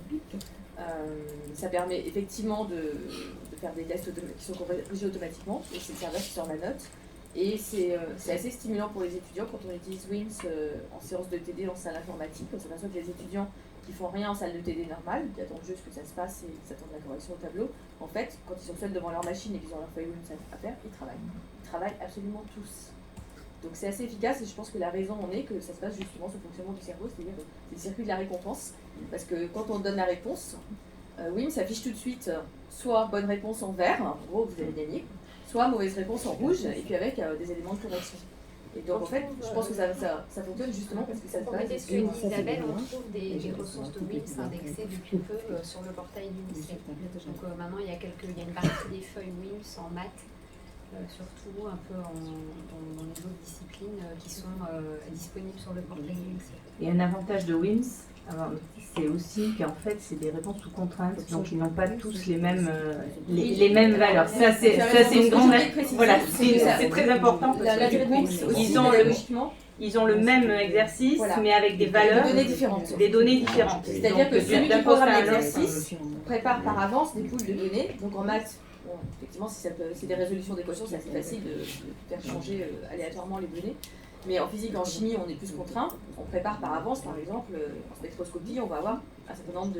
E: Ça permet effectivement de faire des tests qui sont corrigés automatiquement, et c'est le serveur qui sort la note. Et c'est assez stimulant pour les étudiants quand on utilise WIMS en séance de TD en salle informatique. On s'aperçoit que les étudiants qui font rien en salle de TD normale, qui attendent juste que ça se passe et qui s'attendent la correction au tableau, en fait, quand ils sont seuls devant leur machine et qu'ils ont leur feuille WIMS à faire, ils travaillent. Ils travaillent absolument tous. Donc c'est assez efficace et je pense que la raison en est que ça se passe justement sur le fonctionnement du cerveau, c'est-à-dire que c'est le circuit de la récompense. Parce que quand on donne la réponse, WIMS affiche tout de suite soit bonne réponse en vert, en gros vous avez gagné, soit mauvaise réponse en rouge, et puis avec des éléments de correction. Et donc en fait, je pense que ça fonctionne justement parce que ça se
I: Pour
E: passe.
I: mettre ce que dit Isabelle, on trouve des ressources de WIMS indexées depuis peu sur le portail du lycée. Donc maintenant, il y a une partie des feuilles WIMS en maths, surtout un peu dans les autres disciplines qui sont disponibles sur le portail WIMS.
A: Et un avantage de WIMS, c'est aussi qu'en fait, c'est des réponses sous contrainte, donc ils n'ont pas tous les mêmes valeurs. Ça, c'est une grande... Voilà, c'est très important parce que du coup, ils ont
E: pédagogiquement,
A: ils ont le même exercice,
E: Voilà.
A: mais avec des valeurs,
E: Des données différentes.
A: des données différentes.
E: C'est-à-dire que
A: Donc,
E: celui
A: d'un
E: qui
A: poste
E: programme
A: à l'autre,
E: l'exercice prépare par avance des poules de données. Donc en maths, bon, effectivement, si c'est des résolutions d'équations, c'est assez facile de faire changer aléatoirement les données. Mais en physique, en chimie, on est plus contraint. On prépare par avance, par exemple, en spectroscopie, on va avoir un certain nombre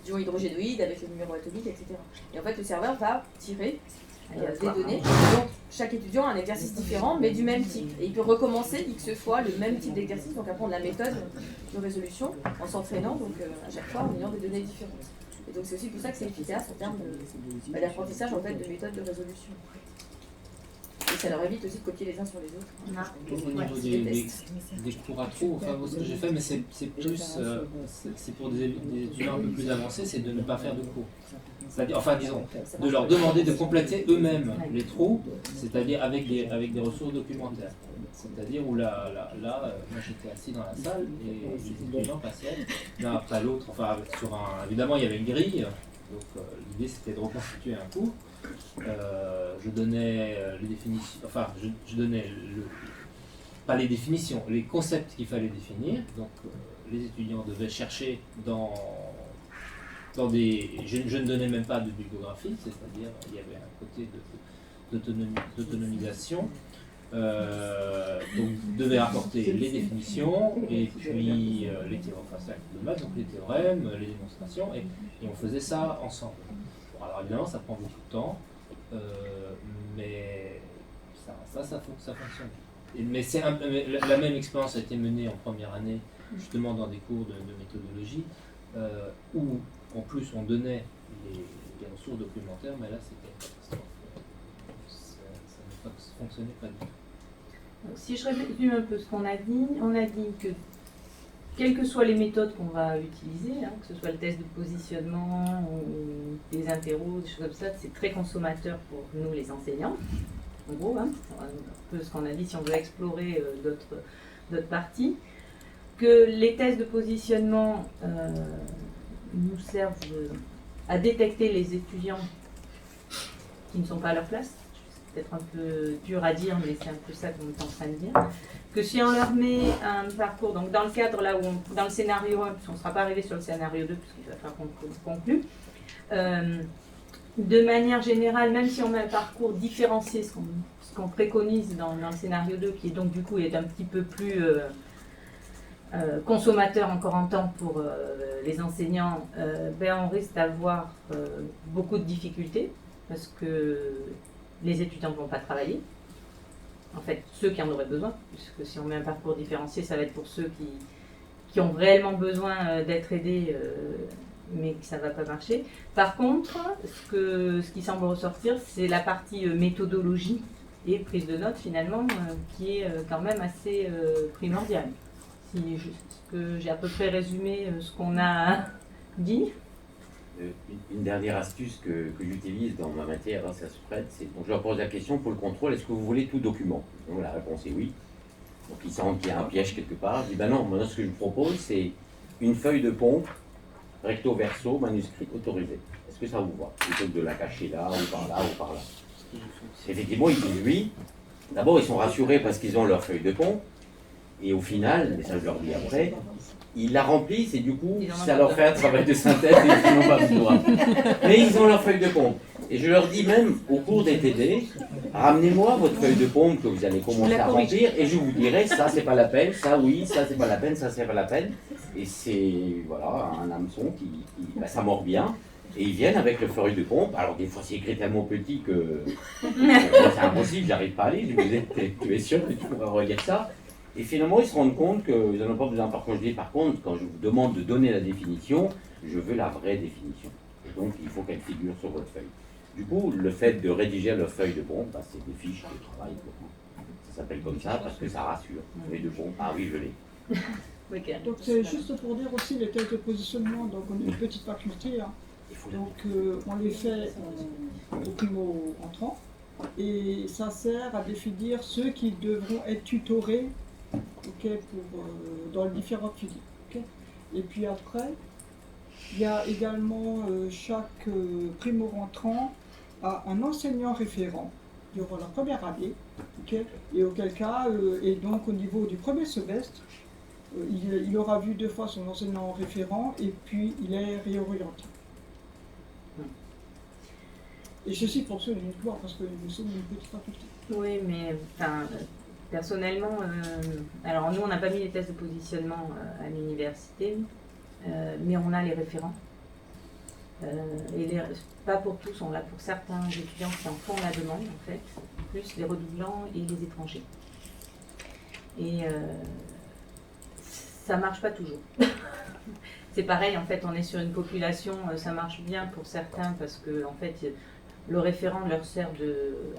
E: d'ions hydrogénoïdes avec les numéros atomiques, etc. Et en fait, le serveur va tirer des données. Donc, chaque étudiant a un exercice différent, mais du même type. Et il peut recommencer X fois le même type d'exercice, donc apprendre la méthode de résolution en s'entraînant, donc à chaque fois en ayant des données différentes. Et donc, c'est aussi pour ça que c'est efficace en termes d'apprentissage en fait, de méthode de résolution. Et ça leur évite aussi de copier les uns sur les autres.
B: Au niveau des cours à trous, enfin, ce que j'ai fait, mais c'est plus, c'est pour des étudiants un peu plus avancés, c'est de ne pas faire de cours. C'est-à-dire, enfin disons, de leur demander de compléter eux-mêmes les trous, c'est-à-dire avec des ressources documentaires. C'est-à-dire où là, moi j'étais assis dans la salle et les étudiants passaient l'un après l'autre, enfin évidemment il y avait une grille, donc l'idée c'était de reconstituer un cours. Je donnais les définitions, enfin je donnais pas les définitions, les concepts qu'il fallait définir. Donc les étudiants devaient chercher dans des... Je ne donnais même pas de bibliographie, c'est-à-dire il y avait un côté d'autonomisation. Donc devaient apporter les définitions et puis les théorèmes, enfin ça de maths, donc les théorèmes, les démonstrations, et on faisait ça ensemble. Bon, alors évidemment ça prend beaucoup de temps, mais ça fonctionne. Mais la même expérience a été menée en première année, justement dans des cours de méthodologie, où en plus on donnait les ressources documentaires, mais là c'était ça ne fonctionnait pas du tout.
A: Donc, si je résume un peu ce qu'on a dit, on a dit que quelles que soient les méthodes qu'on va utiliser, que ce soit le test de positionnement ou des interros, des choses comme ça, c'est très consommateur pour nous les enseignants. En gros, c'est un peu ce qu'on a dit si on veut explorer d'autres parties. Que les tests de positionnement nous servent à détecter les étudiants qui ne sont pas à leur place. C'est peut-être un peu dur à dire, mais c'est un peu ça qu'on est en train de dire. Que si on leur met un parcours, donc dans le cadre là où dans le scénario 1, puisqu'on ne sera pas arrivé sur le scénario 2, puisqu'il va falloir qu'on conclue, de manière générale, même si on met un parcours différencié, ce qu'on préconise dans le scénario 2, qui est donc du coup est un petit peu plus consommateur encore en temps pour les enseignants, on risque d'avoir beaucoup de difficultés, parce que les étudiants ne vont pas travailler. En fait, ceux qui en auraient besoin, puisque si on met un parcours différencié, ça va être pour ceux qui ont réellement besoin d'être aidés, mais que ça ne va pas marcher. Par contre, ce qui semble ressortir, c'est la partie méthodologie et prise de notes, finalement, qui est quand même assez primordiale. Est-ce que j'ai à peu près résumé ce qu'on a dit?
F: Une dernière astuce que j'utilise dans ma matière, ça se prête, c'est donc je leur pose la question pour le contrôle, est-ce que vous voulez tout document? Donc la réponse est oui. Donc ils sentent qu'il y a un piège quelque part. Je dis ben non, maintenant ce que je vous propose, c'est une feuille de pompe, recto verso, manuscrit autorisé. Est-ce que ça vous va? Plutôt que de la cacher là, ou par là, ou par là. Effectivement, ils disent oui. D'abord, ils sont rassurés parce qu'ils ont leur feuille de pompe. Et au final, et ça je leur dis après, ils la remplissent et du coup, ça leur fait un travail de synthèse et ils n'ont pas besoin. Mais ils ont leur feuille de pompe. Et je leur dis même, au cours des TD, ramenez-moi votre feuille de pompe que vous allez commencer à remplir et je vous dirai, ça c'est pas la peine, ça oui, ça c'est pas la peine, ça c'est pas la peine. Et c'est, voilà, un hameçon qui ça mord bien. Et ils viennent avec le feuille de pompe. Alors des fois c'est écrit tellement petit que c'est impossible, j'arrive pas à lire. Je me disais, tu es sûr que tu pourras relire ça? Et finalement, ils se rendent compte qu'ils n'en ont pas besoin. Par contre, je dis, par contre, quand je vous demande de donner la définition, je veux la vraie définition. Et donc, il faut qu'elle figure sur votre feuille. Du coup, le fait de rédiger leur feuille de pompe, c'est des fiches de travail. Ça s'appelle comme ça parce que ça rassure. Feuille de pompe, ah oui, je l'ai.
D: Donc, c'est juste pour dire aussi les tests de positionnement. Donc, on est une petite faculté. Donc, on les fait au primo-entrant. Et ça sert à définir ceux qui devront être tutorés dans les différentes filières. Et puis après, il y a également chaque primo-rentrant a un enseignant référent durant la première année Ok. Et auquel cas, et donc au niveau du premier semestre, il aura vu 2 fois son enseignant référent et puis il est réorienté. Et ceci fonctionne uniquement parce que nous sommes une petite faculté.
A: Oui, mais enfin, personnellement, alors nous on n'a pas mis les tests de positionnement à l'université, mais on a les référents. Pas pour tous, on l'a pour certains étudiants qui en font la demande en fait, plus les redoublants et les étrangers. Et ça marche pas toujours. C'est pareil, en fait, on est sur une population, ça marche bien pour certains parce que en fait, le référent leur sert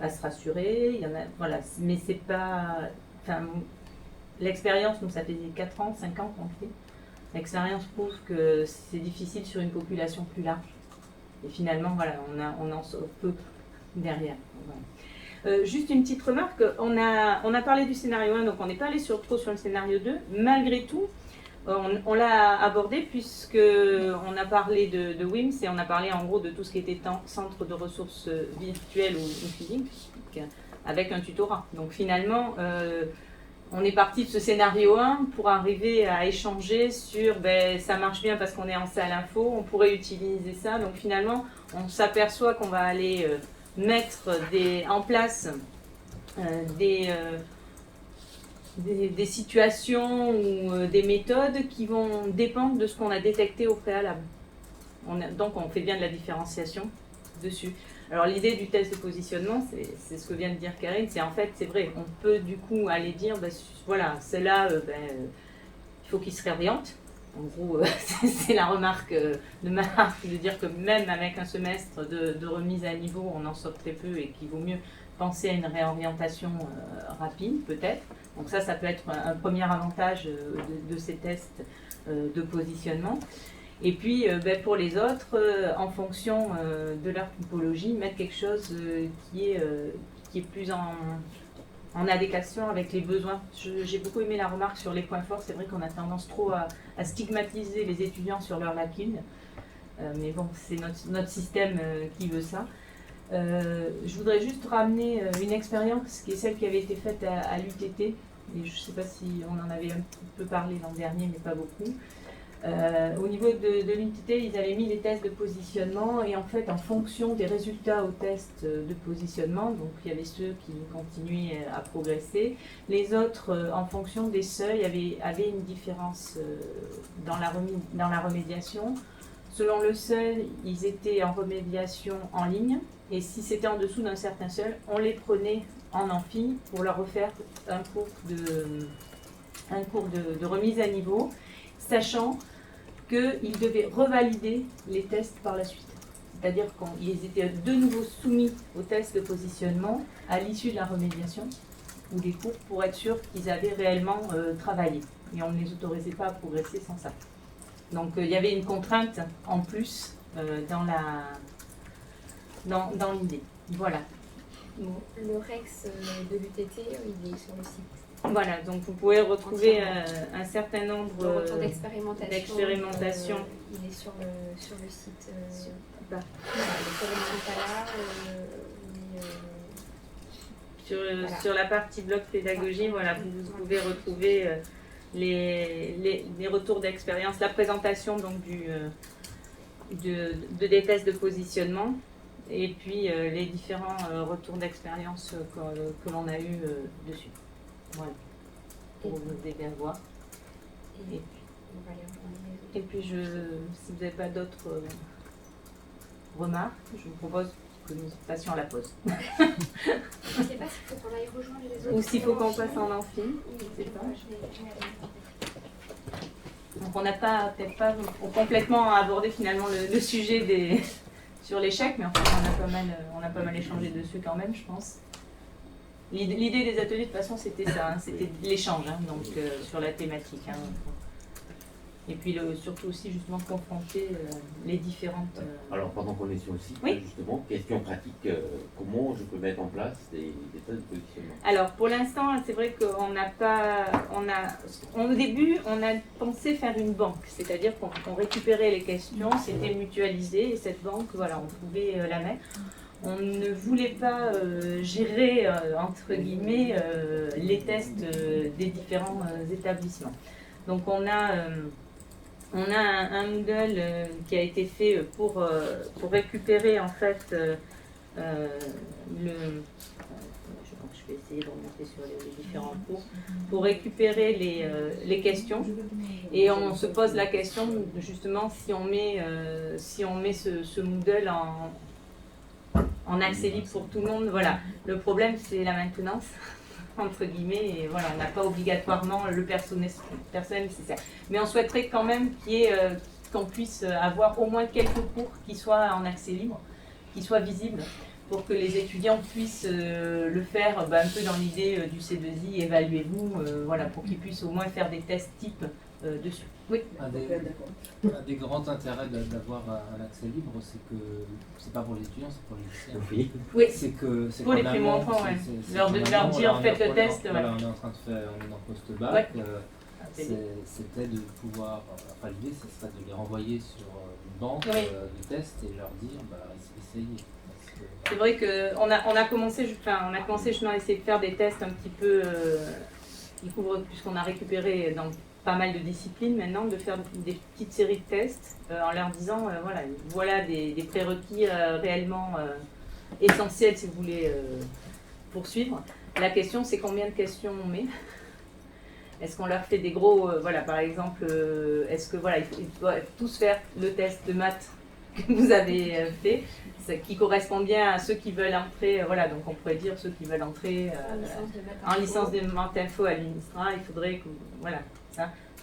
A: à se rassurer. Il y en a, voilà, mais c'est pas. Enfin, l'expérience, nous, ça fait 4 ans, 5 ans qu'on le fait. L'expérience prouve que c'est difficile sur une population plus large. Et finalement, voilà, on en sauve peu derrière. Voilà. Juste une petite remarque, on a parlé du scénario 1, donc on n'est pas allé trop sur le scénario 2. Malgré tout, on l'a abordé puisqu'on a parlé de WIMS et on a parlé en gros de tout ce qui était centre de ressources virtuelles ou physiques, avec un tutorat. Donc finalement, on est parti de ce scénario 1 pour arriver à échanger sur ça marche bien parce qu'on est en salle info, on pourrait utiliser ça. Donc finalement, on s'aperçoit qu'on va aller mettre en place des situations ou des méthodes qui vont dépendre de ce qu'on a détecté au préalable. Donc on fait bien de la différenciation dessus. Alors l'idée du test de positionnement, c'est ce que vient de dire Karine, c'est en fait, c'est vrai, on peut du coup aller dire, voilà, celle-là, il faut qu'il se réoriente. En gros, c'est la remarque de Marc de dire que même avec un semestre de remise à niveau, on en sort très peu et qu'il vaut mieux penser à une réorientation rapide, peut-être. Donc ça peut être un premier avantage de ces tests de positionnement. Et puis, pour les autres, en fonction de leur typologie, mettre quelque chose qui est plus en adéquation avec les besoins. J'ai beaucoup aimé la remarque sur les points forts. C'est vrai qu'on a tendance trop à stigmatiser les étudiants sur leurs lacunes. Mais bon, c'est notre système qui veut ça. Je voudrais juste ramener une expérience qui est celle qui avait été faite à l'UTT. Et je ne sais pas si on en avait un petit peu parlé l'an dernier, mais pas beaucoup. Au niveau de l'UTT, ils avaient mis les tests de positionnement et en fait, en fonction des résultats aux tests de positionnement, donc il y avait ceux qui continuaient à progresser, les autres, en fonction des seuils, avaient une différence dans la remédiation. Selon le seuil, ils étaient en remédiation en ligne et si c'était en dessous d'un certain seuil, on les prenait en amphi pour leur refaire un cours de remise à niveau, sachant qu'ils devaient revalider les tests par la suite. C'est-à-dire qu'ils étaient de nouveau soumis aux tests de positionnement à l'issue de la remédiation ou des cours pour être sûr qu'ils avaient réellement travaillé. Et on ne les autorisait pas à progresser sans ça. Donc il y avait une contrainte en plus dans l'idée. Voilà.
I: Le REX de l'UTT, il est sur le site.
A: Voilà, donc vous pouvez retrouver un certain nombre
I: le retour d'expérimentation. Il est sur le site.
A: Sur la partie blog pédagogie, voilà, vous pouvez retrouver les retours d'expérience, la présentation donc des tests de positionnement et puis les différents retours d'expérience que l'on a eu dessus. Voilà, pour vous aider à voir. Et puis, si vous n'avez pas d'autres remarques, je vous propose que nous passions à la pause.
I: Je ne sais pas s'il faut qu'on aille rejoindre les autres.
A: Ou s'il faut qu'on passe en amphi. Donc, on n'a peut-être pas complètement abordé finalement le sujet sur l'échec, mais enfin, on a pas mal échangé dessus quand même, je pense. L'idée des ateliers, de toute façon, c'était ça, c'était l'échange, donc sur la thématique. Et puis surtout aussi, justement, confronter les différentes...
F: Alors, pendant qu'on est sur le site,
A: oui,
F: justement, question pratique, comment je peux mettre en place des tests de positionnement?
A: Alors, pour l'instant, c'est vrai qu'on n'a pas... Au début, on a pensé faire une banque, c'est-à-dire qu'on récupérait les questions, c'était mutualisé, et cette banque, voilà, on pouvait la mettre. on ne voulait pas gérer, entre guillemets, les tests des différents établissements. Donc on a un Moodle qui a été fait pour récupérer en fait je vais essayer de remonter sur les différents cours, pour récupérer les questions. Et on se pose la question, justement, si on met ce Moodle en accès libre pour tout le monde. Voilà. Le problème, c'est la maintenance, entre guillemets, et voilà, on n'a pas obligatoirement le personnel nécessaire. Mais on souhaiterait quand même qu'on puisse avoir au moins quelques cours qui soient en accès libre, qui soient visibles, pour que les étudiants puissent le faire un peu dans l'idée du C2I, évaluez-vous, voilà, pour qu'ils puissent au moins faire des tests type dessus. Oui.
B: Un des grands intérêts d'avoir un accès libre, c'est que c'est pas pour les étudiants, c'est pour les lycéens.
A: Oui.
B: C'est
A: pour les primo enfants, ouais. Leur dire faites le test.
B: Voilà, on est en train de faire, on est dans post-bac. Ouais. C'était de pouvoir, enfin l'idée, ce serait de les renvoyer sur une banque de tests et leur dire, essayez.
A: C'est vrai qu'on a commencé justement à essayer de faire des tests un petit peu qui couvrent, puisqu'on a récupéré dans pas mal de disciplines maintenant, de faire des petites séries de tests en leur disant voilà des prérequis réellement essentiels si vous voulez poursuivre. La question, c'est combien de questions on met. Est-ce qu'on leur fait des gros, par exemple, est-ce que ils doivent tous faire le test de maths que vous avez fait, qui correspond bien à ceux qui veulent entrer, donc on pourrait dire ceux qui veulent entrer en licence de maths info à l'INSTRA, il faudrait que,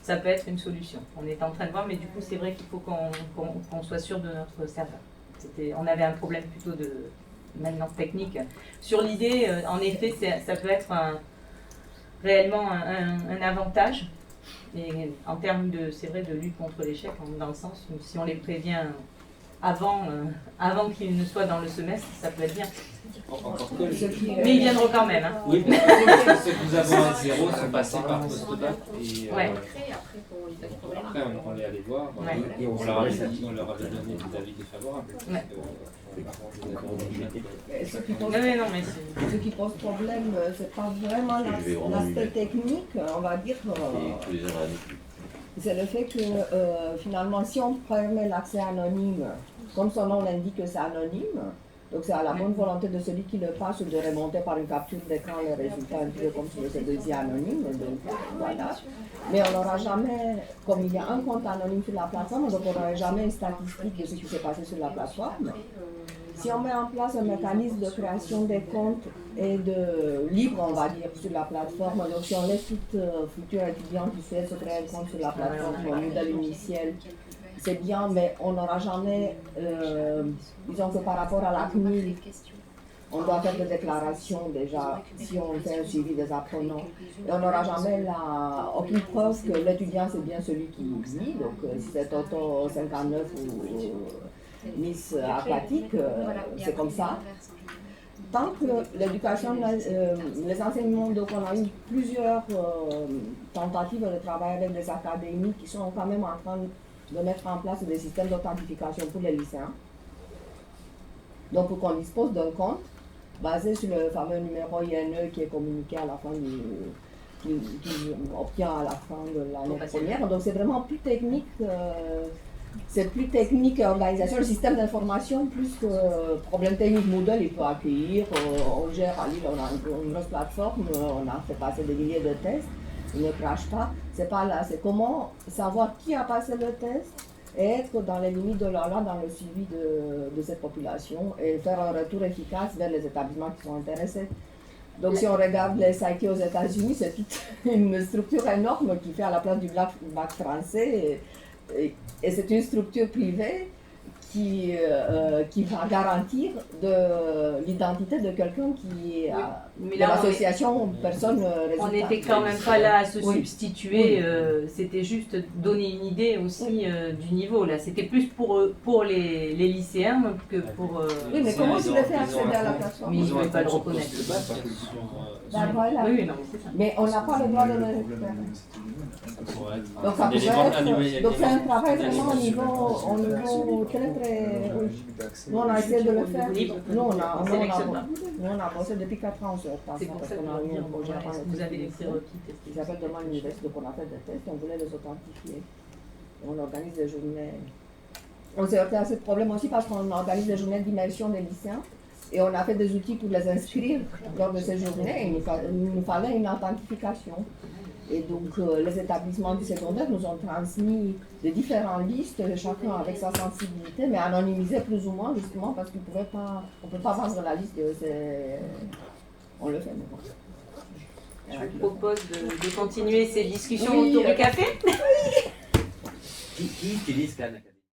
A: ça peut être une solution. On est en train de voir, mais du coup c'est vrai qu'il faut qu'on soit sûr de notre serveur. On avait un problème plutôt de maintenance technique. Sur l'idée, en effet, ça peut être réellement un avantage, et en termes de lutte contre l'échec, dans le sens où si on les prévient avant qu'ils ne soient dans le semestre, ça peut être bien. Mais ils viendront quand même. Hein.
B: Oui, parce que ceux que nous avons à 0 sont passés par post-bac. Après, on est allé voir et on leur avait donné des avis défavorables.
C: Ce qui pose problème, c'est pas vraiment l'aspect technique, on va dire. C'est le fait que finalement, si on permet l'accès anonyme, comme son nom l'indique que c'est anonyme, donc c'est à la bonne volonté de celui qui le passe de remonter par une capture d'écran les résultats un peu comme sur le C2I anonyme. Donc, voilà. Mais on n'aura jamais, comme il y a un compte anonyme sur la plateforme, donc on n'aura jamais une statistique de ce qui s'est passé sur la plateforme. Si on met en place un mécanisme de création des comptes et de libre, on va dire, sur la plateforme, donc si on laisse tout futur étudiant qui souhaite se créer un compte sur la plateforme au modèle initial, c'est bien, mais on n'aura jamais, disons que par rapport à la CNIL, on doit faire des déclarations déjà si on fait un suivi des apprenants. Et on n'aura jamais aucune preuve que l'étudiant c'est bien celui qui dit, donc si c'est Toto 59 ou Miss Aquatique, c'est comme ça. Tant que l'éducation, les enseignements, donc on a eu plusieurs tentatives de travail avec des académies qui sont quand même en train de mettre en place des systèmes d'authentification pour les lycéens. Donc pour qu'on dispose d'un compte basé sur le fameux numéro INE qui est communiqué à la fin qui obtient à la fin de l'année première. Donc c'est vraiment plus technique. C'est plus technique organisation, le système d'information, plus que problème technique. Moodle, il peut accueillir, on gère à Lille, on a une grosse plateforme, on a fait passer des milliers de tests, il ne crache pas. C'est pas là, c'est comment savoir qui a passé le test et être dans les limites de la loi, dans le suivi de cette population et faire un retour efficace vers les établissements qui sont intéressés. Donc si on regarde les SAIC aux États-Unis, c'est toute une structure énorme qui fait à la place du bac français. Et c'est une structure privée qui va garantir l'identité de quelqu'un qui est de l'association personne résultat.
A: On n'était quand même pas là à se substituer, c'était juste donner une idée aussi du niveau. Là, c'était plus pour les lycéens que pour...
C: Oui, mais comment tu le fais accéder à la plateforme?
A: Mais ils ne veulent pas le reconnaître.
C: Voilà.
A: Oui, non, c'est ça.
C: Mais on n'a pas le droit de le récupérer. Donc ça pourrait être... Donc c'est un travail vraiment au niveau très très... Oui. Nous, on a essayé de le faire.
A: Libre.
C: Nous, on a
A: Sélectionne pas.
C: bossé depuis 4 ans sur ça.
A: C'est pour ça
C: parce
A: que
C: qu'on a eu un
A: vous
C: projet avant
A: avez les
C: l'université.
A: prérequis
C: Ils
A: testés.
C: appellent demain l'université, donc on a fait des tests, on voulait les authentifier. Et on organise des journées. On s'est heurté à ce problème aussi parce qu'on organise des journées d'immersion des lycéens. Et on a fait des outils pour les inscrire lors de ces journées. Il nous fallait une authentification. Et donc, les établissements du secondaire nous ont transmis de différentes listes, chacun avec sa sensibilité, mais anonymisées plus ou moins, justement, parce qu'on ne peut pas vendre la liste. On le fait maintenant.
A: Je vous propose de continuer ces discussions
C: Oui,
A: autour du café.
F: Qui utilise Khan Academy?